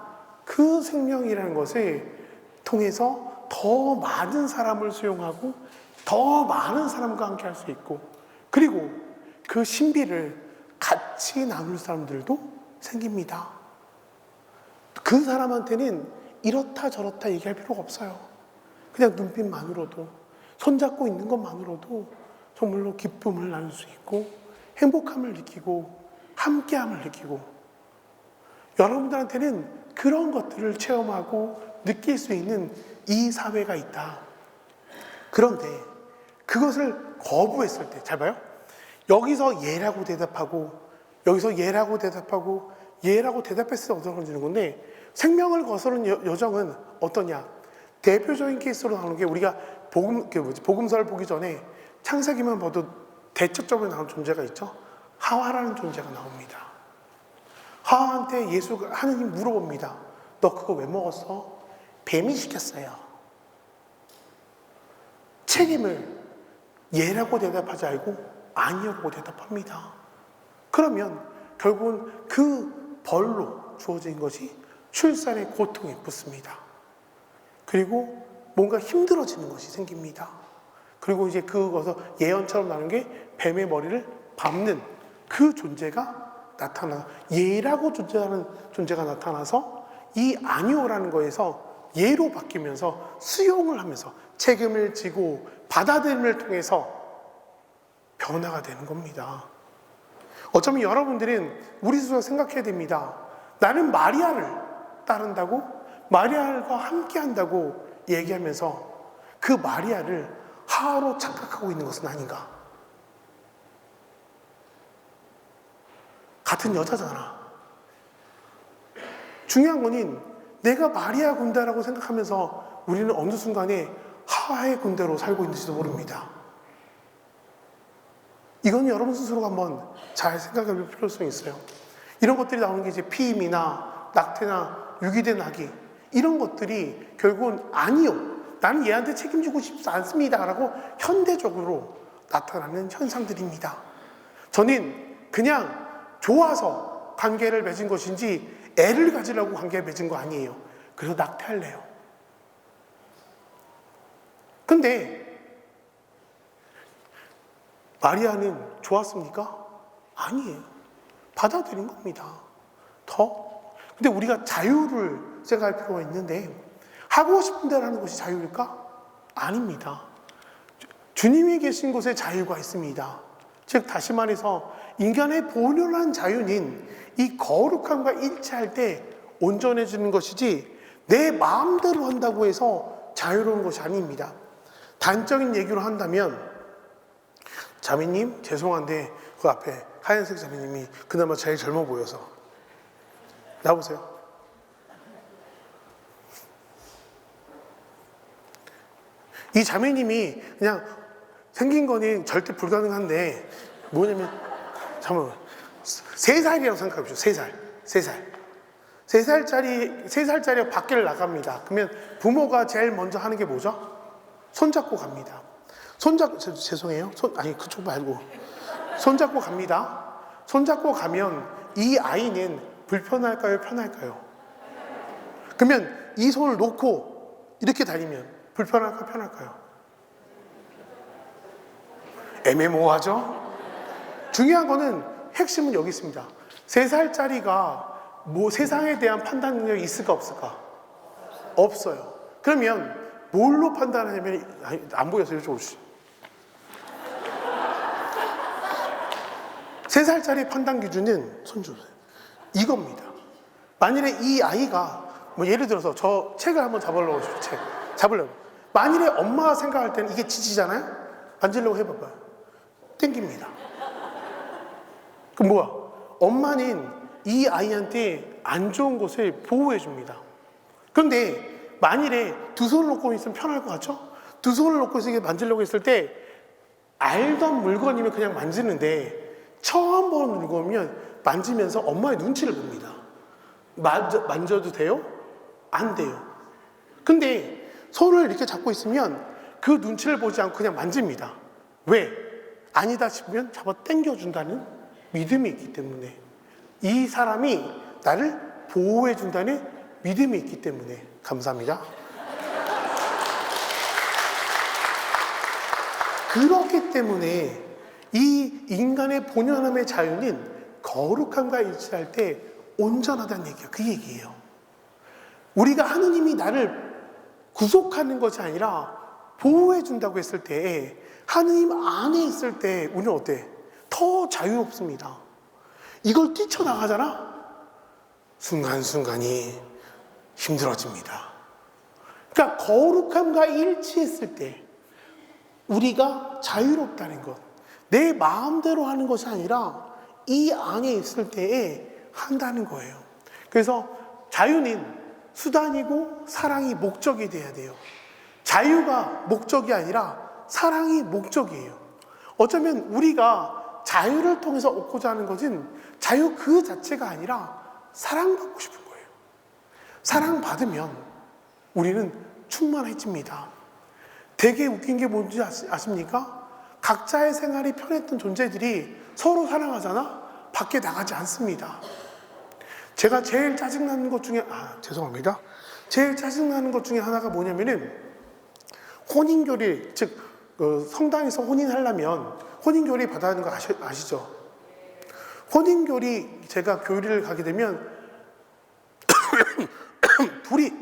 그 생명이라는 것을 통해서 더 많은 사람을 수용하고 더 많은 사람과 함께 할 수 있고, 그리고 그 신비를 같이 나눌 사람들도 생깁니다. 그 사람한테는 이렇다 저렇다 얘기할 필요가 없어요. 그냥 눈빛만으로도, 손잡고 있는 것만으로도 정말로 기쁨을 나눌 수 있고 행복함을 느끼고 함께함을 느끼고, 여러분들한테는 그런 것들을 체험하고 느낄 수 있는 이 사회가 있다. 그런데 그것을 거부했을 때, 잘 봐요. 여기서 예라고 대답하고 여기서 예라고 대답하고 예라고 대답했을 때 어떤 건지는 건데, 생명을 거스르는 여정은 어떠냐? 대표적인 케이스로 나오는 게, 우리가 복음서를 보기 전에 창세기만 봐도 대표적으로 나오는 존재가 있죠. 하와라는 존재가 나옵니다. 하와한테 하느님 물어봅니다. 너 그거 왜 먹었어? 뱀이 시켰어요. 책임을 예라고 대답하지 않고 아니라고 대답합니다. 그러면 결국은 그 벌로 주어진 것이 출산의 고통에 붙습니다. 그리고 뭔가 힘들어지는 것이 생깁니다. 그리고 이제 그것서 예언처럼 나오는 게 뱀의 머리를 밟는 그 존재가 나타나, 예라고 존재하는 존재가 나타나서 이 아니오라는 거에서 예로 바뀌면서 수용을 하면서 책임을 지고 받아들임을 통해서 변화가 되는 겁니다. 어쩌면 여러분들은 우리 스스로 생각해야 됩니다. 나는 마리아를 따른다고, 마리아와 함께 한다고 얘기하면서 그 마리아를 하와로 착각하고 있는 것은 아닌가? 같은 여자잖아. 중요한 거는 내가 마리아 군대라고 생각하면서 우리는 어느 순간에 하와의 군대로 살고 있는지도 모릅니다. 이건 여러분 스스로가 한번 잘 생각해 볼 필요성이 있어요. 이런 것들이 나오는 게 이제 피임이나 낙태나 유기된 아기, 이런 것들이 결국은 아니요, 나는 얘한테 책임지고 싶지 않습니다 라고 현대적으로 나타나는 현상들입니다. 저는 그냥 좋아서 관계를 맺은 것인지 애를 가지려고 관계를 맺은 거 아니에요. 그래서 낙태할래요. 근데 마리아는 좋았습니까? 아니에요. 받아들인 겁니다. 근데 우리가 자유를 생각할 필요가 있는데, 하고 싶은 대로 하는 것이 자유일까? 아닙니다. 주님이 계신 곳에 자유가 있습니다. 즉 다시 말해서 인간의 본연한 자유는 이 거룩함과 일치할 때 온전해지는 것이지, 내 마음대로 한다고 해서 자유로운 것이 아닙니다. 단적인 얘기로 한다면, 자매님 죄송한데 그 앞에 하얀색 자매님이 그나마 제일 젊어 보여서 나보세요. 이 자매님이 그냥 생긴 거는 절대 불가능한데, 뭐냐면 잠깐만, 3살이라고 생각해 보십시오. 3살짜리 밖을 나갑니다. 그러면 부모가 제일 먼저 하는 게 뭐죠? 손잡고 갑니다. 죄송해요. 그쪽 말고. 손잡고 갑니다. 손잡고 가면 이 아이는 불편할까요? 편할까요? 그러면 이 손을 놓고 이렇게 다니면 불편할까요? 편할까요? 애매모호하죠? 중요한 거는, 핵심은 여기 있습니다. 3살짜리가 뭐 세상에 대한 판단 능력이 있을까 없을까? 없어요. 그러면 뭘로 판단하냐면, 안 보여서 이쪽으로 오시죠. 3살짜리 판단 기준은, 손 주세요, 이겁니다. 만일에 이 아이가, 뭐 예를 들어서 저 책을 한번 잡으려고 하십시오. 책 잡으려고. 만일에 엄마가 생각할 때는 이게 지지잖아요? 만지려고 해봐봐요. 땡깁니다. 그럼 뭐야? 엄마는 이 아이한테 안 좋은 것을 보호해 줍니다. 그런데 만일에 두 손을 놓고 있으면 편할 것 같죠? 두 손을 놓고 있으면 만지려고 했을 때, 알던 물건이면 그냥 만지는데 처음 보는 물건이면 만지면서 엄마의 눈치를 봅니다. 만져도 돼요? 안 돼요. 근데 손을 이렇게 잡고 있으면 그 눈치를 보지 않고 그냥 만집니다. 왜? 아니다 싶으면 잡아 당겨준다는 믿음이 있기 때문에, 이 사람이 나를 보호해준다는 믿음이 있기 때문에. 감사합니다. 그렇기 때문에 이 인간의 본연함의 자유는 거룩함과 일치할 때 온전하다는 얘기예요. 그 얘기예요. 우리가 하느님이 나를 구속하는 것이 아니라 보호해준다고 했을 때, 하느님 안에 있을 때 우리는 어때? 더 자유롭습니다. 이걸 뛰쳐나가잖아? 순간순간이 힘들어집니다. 그러니까 거룩함과 일치했을 때 우리가 자유롭다는 것, 내 마음대로 하는 것이 아니라 이 안에 있을 때에 한다는 거예요. 그래서 자유는 수단이고 사랑이 목적이 돼야 돼요. 자유가 목적이 아니라 사랑이 목적이에요. 어쩌면 우리가 자유를 통해서 얻고자 하는 것은 자유 그 자체가 아니라 사랑받고 싶은 거예요. 사랑받으면 우리는 충만해집니다. 되게 웃긴 게 뭔지 아십니까? 각자의 생활이 편했던 존재들이 서로 사랑하잖아? 밖에 나가지 않습니다. 제가 제일 짜증나는 것 중에, 죄송합니다. 제일 짜증나는 것 중에 하나가 뭐냐면은, 혼인교리, 즉, 성당에서 혼인하려면 혼인교리 받아야 하는 거 아시죠? 혼인교리, 제가 교리를 가게 되면, 둘이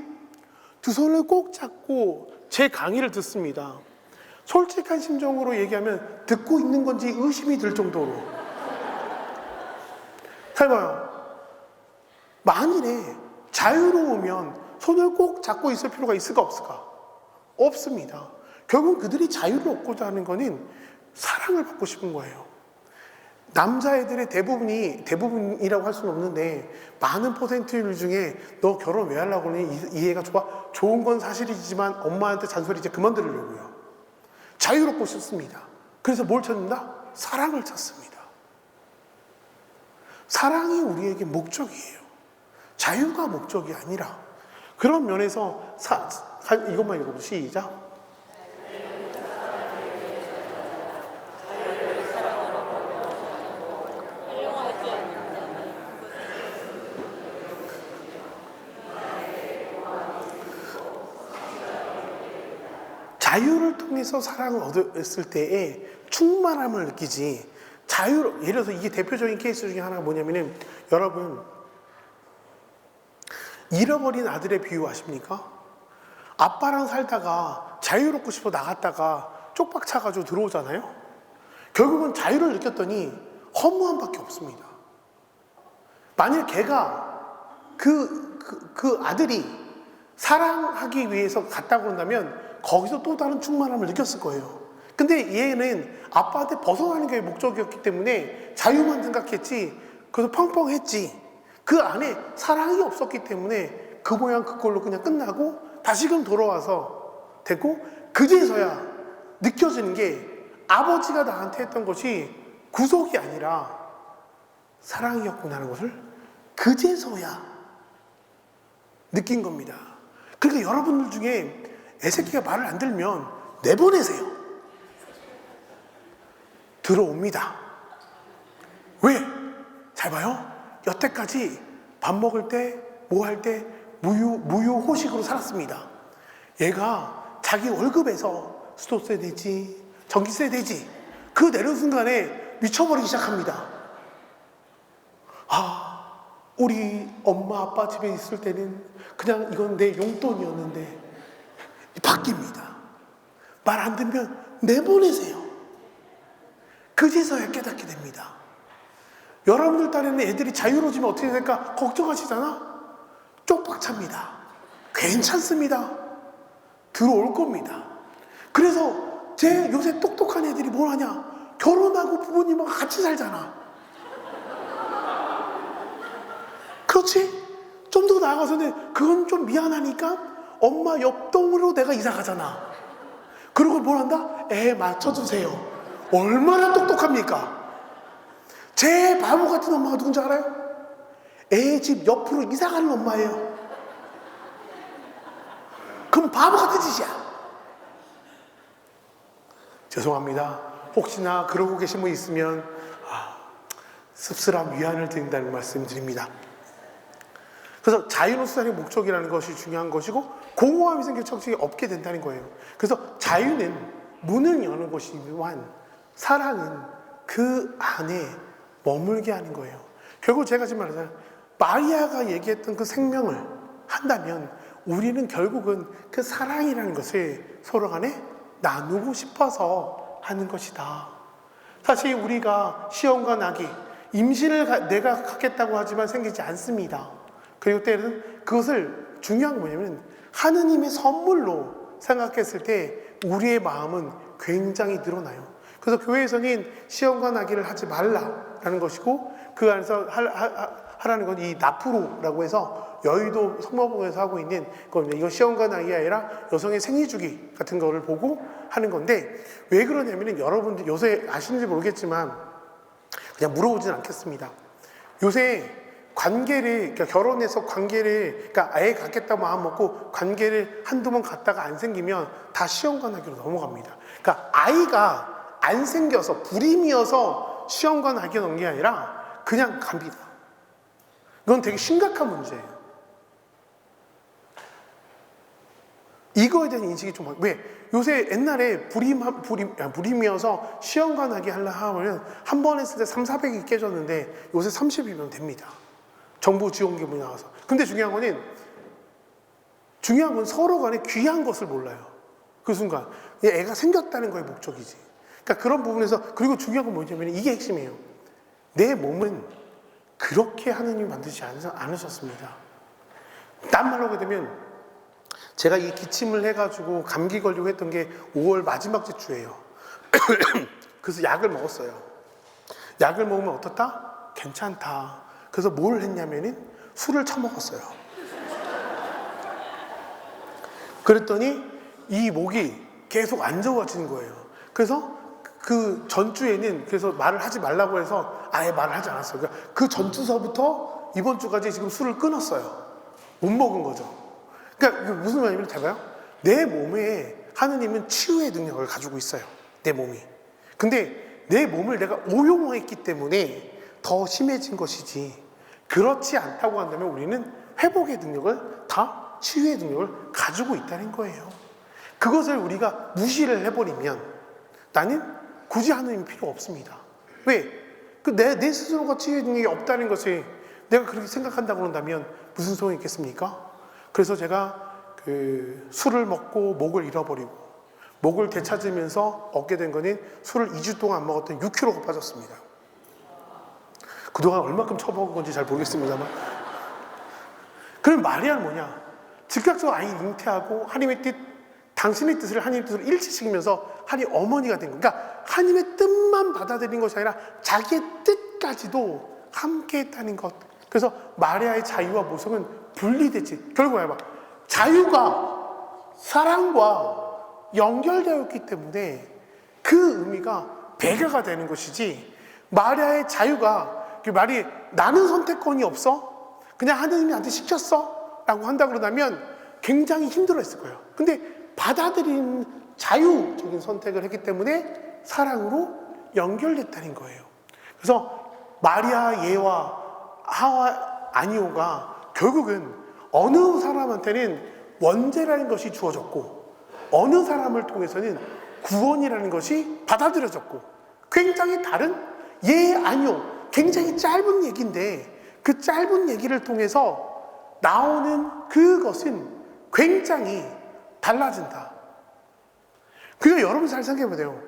두 손을 꼭 잡고 제 강의를 듣습니다. 솔직한 심정으로 얘기하면 듣고 있는 건지 의심이 들 정도로. 잘 봐요. 만일에 자유로우면 손을 꼭 잡고 있을 필요가 있을까 없을까? 없습니다. 결국 그들이 자유를 얻고자 하는 거는 사랑을 받고 싶은 거예요. 남자애들의 대부분이라고 할 수는 없는데, 많은 퍼센트율 중에 너 결혼 왜 하려고 그러니? 이 애가 좋은 건 사실이지만 엄마한테 잔소리 이제 그만 들으려고요. 자유롭고 싶습니다. 그래서 뭘 찾는다? 사랑을 찾습니다. 사랑이 우리에게 목적이에요. 자유가 목적이 아니라. 그런 면에서 이것만 읽어보죠. 시작. 자유를 통해서 사랑을 얻었을 때에 충만함을 느끼지, 예를 들어서 이게 대표적인 케이스 중에 하나가 뭐냐면은, 여러분, 잃어버린 아들의 비유 아십니까? 아빠랑 살다가 자유롭고 싶어 나갔다가 쪽박 차가지고 들어오잖아요? 결국은 자유를 느꼈더니 허무함밖에 없습니다. 만일 걔가 그 아들이 사랑하기 위해서 갔다고 한다면 거기서 또 다른 충만함을 느꼈을 거예요. 근데 얘는 아빠한테 벗어나는 게 목적이었기 때문에 자유만 생각했지, 그래서 펑펑했지. 그 안에 사랑이 없었기 때문에 그 모양 그걸로 그냥 끝나고 다시금 돌아와서 됐고, 그제서야 느껴지는 게 아버지가 나한테 했던 것이 구속이 아니라 사랑이었구나 하는 것을 그제서야 느낀 겁니다. 그러니까 여러분들 중에 애새끼가 말을 안 들면 내보내세요. 들어옵니다. 왜? 잘 봐요. 여태까지 밥 먹을 때, 뭐 할 때 무유호식으로 살았습니다. 얘가 자기 월급에서 수도세 내지, 전기세 내지, 그 내는 순간에 미쳐버리기 시작합니다. 우리 엄마 아빠 집에 있을 때는 그냥 이건 내 용돈이었는데 바뀝니다. 말 안 듣면 내보내세요. 그제서야 깨닫게 됩니다. 여러분들 딴에는 애들이 자유로워지면 어떻게 될까 걱정하시잖아? 쪽박 찹니다. 괜찮습니다. 들어올 겁니다. 그래서 요새 똑똑한 애들이 뭘 하냐? 결혼하고 부모님하고 같이 살잖아. 그렇지? 좀 더 나아가서는 그건 좀 미안하니까 엄마 옆동으로 내가 이사 가잖아. 그리고 뭘 한다? 애 맞춰주세요. 얼마나 똑똑합니까? 제 바보 같은 엄마가 누군지 알아요? 애 집 옆으로 이사 가는 엄마예요. 그럼 바보 같은 짓이야. 죄송합니다. 혹시나 그러고 계신 분 있으면 씁쓸한 위안을 드린다는 말씀 드립니다. 그래서 자유노선의 목적이라는 것이 중요한 것이고 공허함이 생길 적이 없게 된다는 거예요. 그래서 자유는 문을 여는 것이지만 사랑은 그 안에 머물게 하는 거예요. 결국 제가 지금 말하잖아요. 마리아가 얘기했던 그 생명을 한다면 우리는 결국은 그 사랑이라는 것을 서로 간에 나누고 싶어서 하는 것이다. 사실 우리가 시험과 나기, 임신을 내가 갖겠다고 하지만 생기지 않습니다. 그리고 때는 그것을 중요한 건 뭐냐면 하느님의 선물로 생각했을 때 우리의 마음은 굉장히 늘어나요. 그래서 교회에서는 시험과 나기를 하지 말라라는 것이고 그 안에서 하라는 건 이 나프로라고 해서 여의도 성모복에서 하고 있는 겁니다. 이건 시험과 나기가 아니라 여성의 생리주기 같은 거를 보고 하는 건데 왜 그러냐면 여러분들 요새 아시는지 모르겠지만 그냥 물어보진 않겠습니다. 요새 관계를, 그러니까 결혼해서 관계를, 그러니까 애 갖겠다 마음 먹고 관계를 한두 번 갖다가 안 생기면 다 시험관하기로 넘어갑니다. 그러니까 아이가 안 생겨서 불임이어서 시험관하기로 넘는 게 아니라 그냥 갑니다. 이건 되게 심각한 문제예요. 이거에 대한 인식이 좀, 왜? 요새 옛날에 불임이어서 시험관하기 하려 하면 한 번 했을 때 300~400이 깨졌는데 요새 30이면 됩니다. 정부 지원금이 나와서. 근데 중요한 건 서로 간에 귀한 것을 몰라요. 그 순간. 애가 생겼다는 거의 목적이지. 그러니까 그런 부분에서, 그리고 중요한 건 뭐냐면 이게 핵심이에요. 내 몸은 그렇게 하느님이 만드지 않으셨습니다. 딴 말로 하게 되면 제가 이 기침을 해가지고 감기 걸리고 했던 게 5월 마지막 주예요. 그래서 약을 먹었어요. 약을 먹으면 어떻다? 괜찮다. 그래서 뭘 했냐면은 술을 처먹었어요. 그랬더니 이 목이 계속 안 좋아지는 거예요. 그래서 그 전주에는 그래서 말을 하지 말라고 해서 아예 말을 하지 않았어요. 그러니까 그 전주서부터 이번 주까지 지금 술을 끊었어요. 못 먹은 거죠. 그러니까 무슨 말이냐면 봐요. 내 몸에 하느님은 치유의 능력을 가지고 있어요. 내 몸이. 근데 내 몸을 내가 오용했기 때문에 더 심해진 것이지 그렇지 않다고 한다면 우리는 회복의 능력을 다 치유의 능력을 가지고 있다는 거예요. 그것을 우리가 무시를 해버리면 나는 굳이 하느님 필요 없습니다. 왜? 내 스스로가 치유의 능력이 없다는 것을 내가 그렇게 생각한다고 한다면 무슨 소용이 있겠습니까? 그래서 제가 술을 먹고 목을 잃어버리고 목을 되찾으면서 얻게 된 거는 술을 2주 동안 안 먹었던 6kg가 빠졌습니다. 그동안 얼마큼 처먹은 건지 잘 모르겠습니다만. 그럼 마리아는 뭐냐? 즉각적으로 아이 잉태하고 하나님의 뜻, 당신의 뜻을 하나님의 뜻으로 일치시키면서 하나님 어머니가 된 거예요. 그러니까 하나님의 뜻만 받아들인 것이 아니라 자기의 뜻까지도 함께 했다는 것. 그래서 마리아의 자유와 모성은 분리됐지. 결국 봐봐. 자유가 사랑과 연결되어 있기 때문에 그 의미가 배가가 되는 것이지 마리아의 자유가 그 말이 나는 선택권이 없어? 그냥 하느님이 나한테 시켰어? 라고 한다 그러면 굉장히 힘들어했을 거예요. 근데 받아들인 자유적인 선택을 했기 때문에 사랑으로 연결됐다는 거예요. 그래서 마리아 예와 하와 아니오가 결국은 어느 사람한테는 원죄라는 것이 주어졌고 어느 사람을 통해서는 구원이라는 것이 받아들여졌고 굉장히 다른 예, 아니오 굉장히 짧은 얘기인데 그 짧은 얘기를 통해서 나오는 그것은 굉장히 달라진다. 그러니까 여러분 잘 생각해 보세요.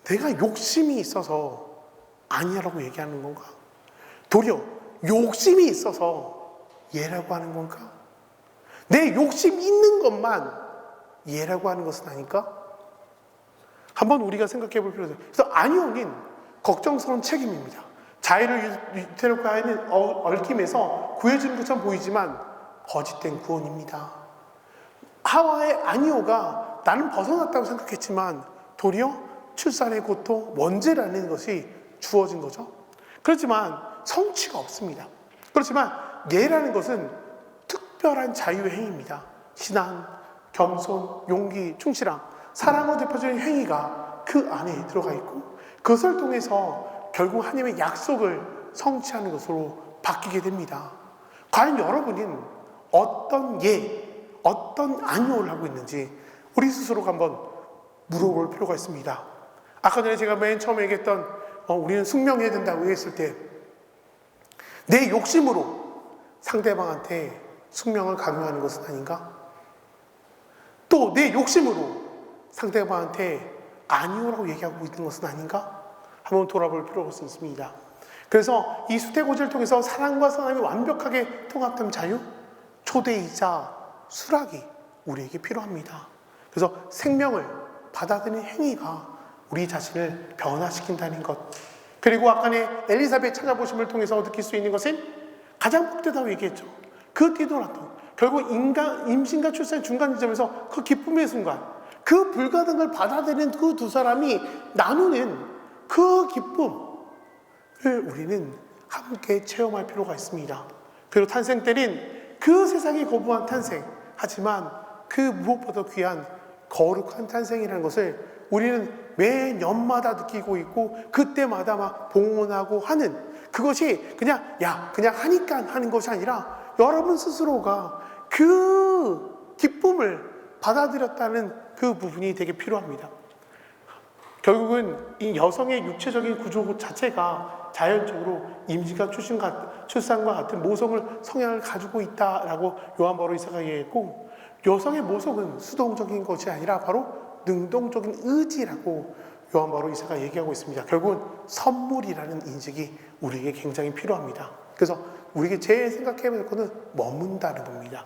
내가 욕심이 있어서 아니라고 얘기하는 건가? 도리어 욕심이 있어서 예라고 하는 건가? 내 욕심 있는 것만 예라고 하는 것은 아닐까? 한번 우리가 생각해 볼 필요가 있어요. 그래서 아니오는 걱정스러운 책임입니다. 자유를 유태롭게 하는 얽힘에서 구해주는 것처럼 보이지만 거짓된 구원입니다. 하와의 아니오가 나는 벗어났다고 생각했지만 도리어 출산의 고통, 원죄라는 것이 주어진 거죠. 그렇지만 성취가 없습니다. 그렇지만 예라는 것은 특별한 자유의 행위입니다. 신앙, 겸손, 용기, 충실함, 사랑으로 대표되는 행위가 그 안에 들어가 있고 그것을 통해서 결국 하나님의 약속을 성취하는 것으로 바뀌게 됩니다. 과연 여러분은 어떤 어떤 안요를 하고 있는지 우리 스스로가 한번 물어볼 필요가 있습니다. 아까 전에 제가 맨 처음에 얘기했던 우리는 숙명해야 된다고 했을 때 내 욕심으로 상대방한테 숙명을 강요하는 것은 아닌가? 또 내 욕심으로 상대방한테 아니오라고 얘기하고 있는 것은 아닌가? 한번 돌아볼 필요가 있습니다. 그래서 이 수태고지를 통해서 사랑과 사랑이 완벽하게 통합된 자유, 초대이자 수락이 우리에게 필요합니다. 그래서 생명을 받아들이는 행위가 우리 자신을 변화시킨다는 것. 그리고 아까의 엘리사벳 찾아보심을 통해서 느낄 수 있는 것은 가장 복되다고 얘기했죠. 그 뛰더라도 결국 임신과 출산의 중간 지점에서 그 기쁨의 순간, 그 불가능한 걸 받아들이는 그 두 사람이 나누는 그 기쁨을 우리는 함께 체험할 필요가 있습니다. 그리고 탄생 때는 그 세상이 거부한 탄생, 하지만 그 무엇보다 귀한 거룩한 탄생이라는 것을 우리는 매년마다 느끼고 있고 그때마다 막 봉헌하고 하는 그것이 그냥 하니까 하는 것이 아니라 여러분 스스로가 그 기쁨을 받아들였다는 그 부분이 되게 필요합니다. 결국은 이 여성의 육체적인 구조 자체가 자연적으로 임신과 출산과 같은 모성을 성향을 가지고 있다라고 요한 바로 이사가 얘기했고, 여성의 모성은 수동적인 것이 아니라 바로 능동적인 의지라고 요한 바로 이사가 얘기하고 있습니다. 결국은 선물이라는 인식이 우리에게 굉장히 필요합니다. 그래서 우리에게 제일 생각해야 될 것은 머문다는 겁니다.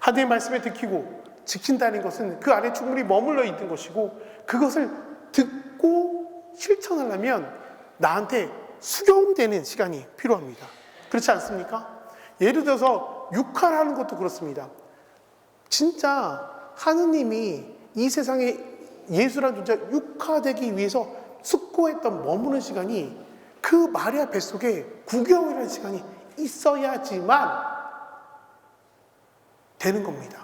하나님의 말씀을 듣고 지킨다는 것은 그 안에 충분히 머물러 있는 것이고, 그것을 듣고 실천하려면 나한테 수용되는 시간이 필요합니다. 그렇지 않습니까? 예를 들어서 육화라는 것도 그렇습니다. 진짜 하느님이 이 세상에 예수라는 존재가 육화되기 위해서 숙고했던 머무는 시간이 그 마리아 뱃속에 9개월이라는 시간이 있어야지만 되는 겁니다.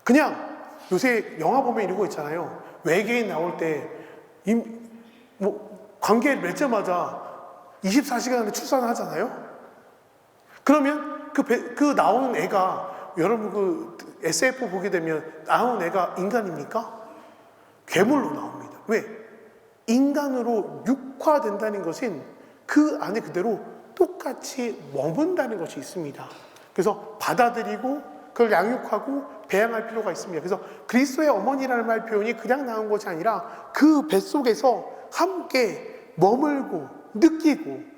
그냥 요새 영화 보면 이런 거 있잖아요. 외계인 나올 때 관계를 맺자마자 24시간 안에 출산을 하잖아요. 그러면 그 나오는 애가, 여러분 그 SF 보게 되면 나오는 애가 인간입니까? 괴물로 나옵니다. 왜? 인간으로 육화된다는 것은 그 안에 그대로 똑같이 머문다는 것이 있습니다. 그래서 받아들이고 그걸 양육하고 배양할 필요가 있습니다. 그래서 그리스도의 어머니라는 말 표현이 그냥 나온 것이 아니라 그 뱃속에서 함께 머물고 느끼고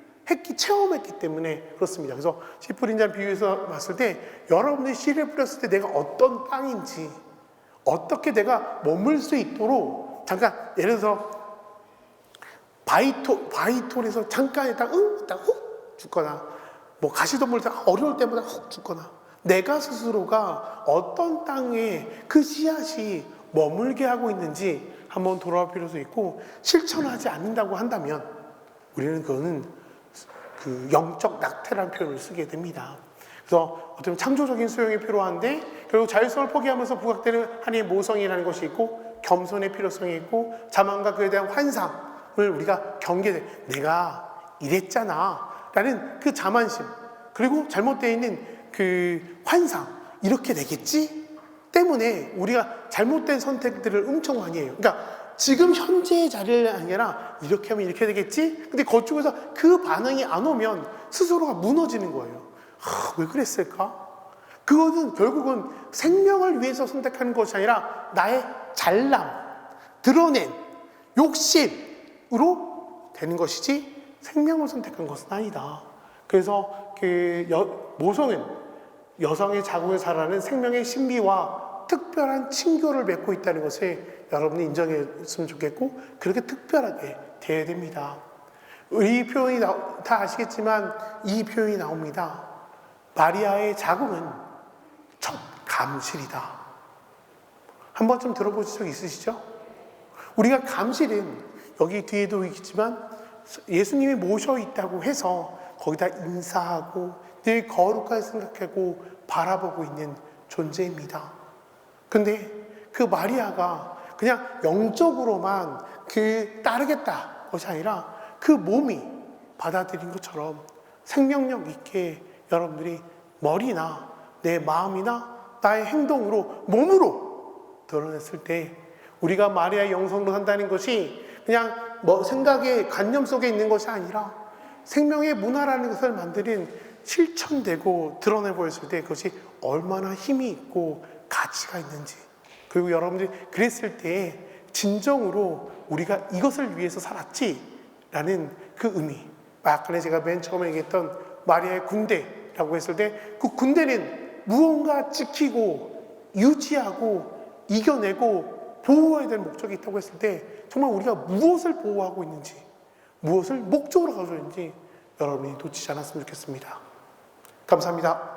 체험했기 때문에 그렇습니다. 그래서 씨 뿌린 자는 비유해서 봤을 때 여러분들이 씨를 뿌렸을 때 내가 어떤 땅인지, 어떻게 내가 머물 수 있도록, 잠깐 예를 들어서 바이톨에서 잠깐 있다가 훅 죽거나, 가시덤불 어려울 때마다 훅 죽거나, 내가 스스로가 어떤 땅에 그 씨앗이 머물게 하고 있는지 한번 돌아볼 필요도 있고, 실천하지 않는다고 한다면 우리는 그거는 그 영적 낙태라는 표현을 쓰게 됩니다. 그래서 어떤 창조적인 수용이 필요한데 결국 자율성을 포기하면서 부각되는 하나님의 모성이라는 것이 있고, 겸손의 필요성이 있고, 자만과 그에 대한 환상을 우리가 경계돼, 내가 이랬잖아 라는 그 자만심, 그리고 잘못되어 있는 그 환상, 이렇게 되겠지 때문에 우리가 잘못된 선택들을 엄청 많이 해요. 그러니까 지금 현재의 자리를 아니라 이렇게 하면 이렇게 되겠지? 근데 그쪽에서 그 반응이 안 오면 스스로가 무너지는 거예요. 왜 그랬을까? 그것은 결국은 생명을 위해서 선택하는 것이 아니라 나의 잘남, 드러낸 욕심으로 되는 것이지 생명을 선택한 것은 아니다. 그래서 모성은 여성의 자궁에 자라는 생명의 신비와 특별한 친교를 맺고 있다는 것을 여러분이 인정했으면 좋겠고, 그렇게 특별하게 돼야 됩니다. 이 표현이 다 아시겠지만 이 표현이 나옵니다. 마리아의 자궁은 첫 감실이다. 한 번쯤 들어보신 적 있으시죠? 우리가 감실은 여기 뒤에도 있지만 예수님이 모셔 있다고 해서 거기다 인사하고 늘 거룩하게 생각하고 바라보고 있는 존재입니다. 근데 그 마리아가 그냥 영적으로만 따르겠다 것이 아니라 그 몸이 받아들인 것처럼 생명력 있게 여러분들이 머리나 내 마음이나 나의 행동으로 몸으로 드러냈을 때 우리가 마리아의 영성으로 산다는 것이 그냥 생각의 관념 속에 있는 것이 아니라 생명의 문화라는 것을 만드는 실천되고 드러내 보였을 때 그것이 얼마나 힘이 있고 가치가 있는지, 그리고 여러분들이 그랬을 때 진정으로 우리가 이것을 위해서 살았지라는 그 의미, 아까 제가 맨 처음에 얘기했던 마리아의 군대라고 했을 때 그 군대는 무언가 지키고 유지하고 이겨내고 보호해야 될 목적이 있다고 했을 때 정말 우리가 무엇을 보호하고 있는지, 무엇을 목적으로 가지고 있는지 여러분이 놓치지 않았으면 좋겠습니다. 감사합니다.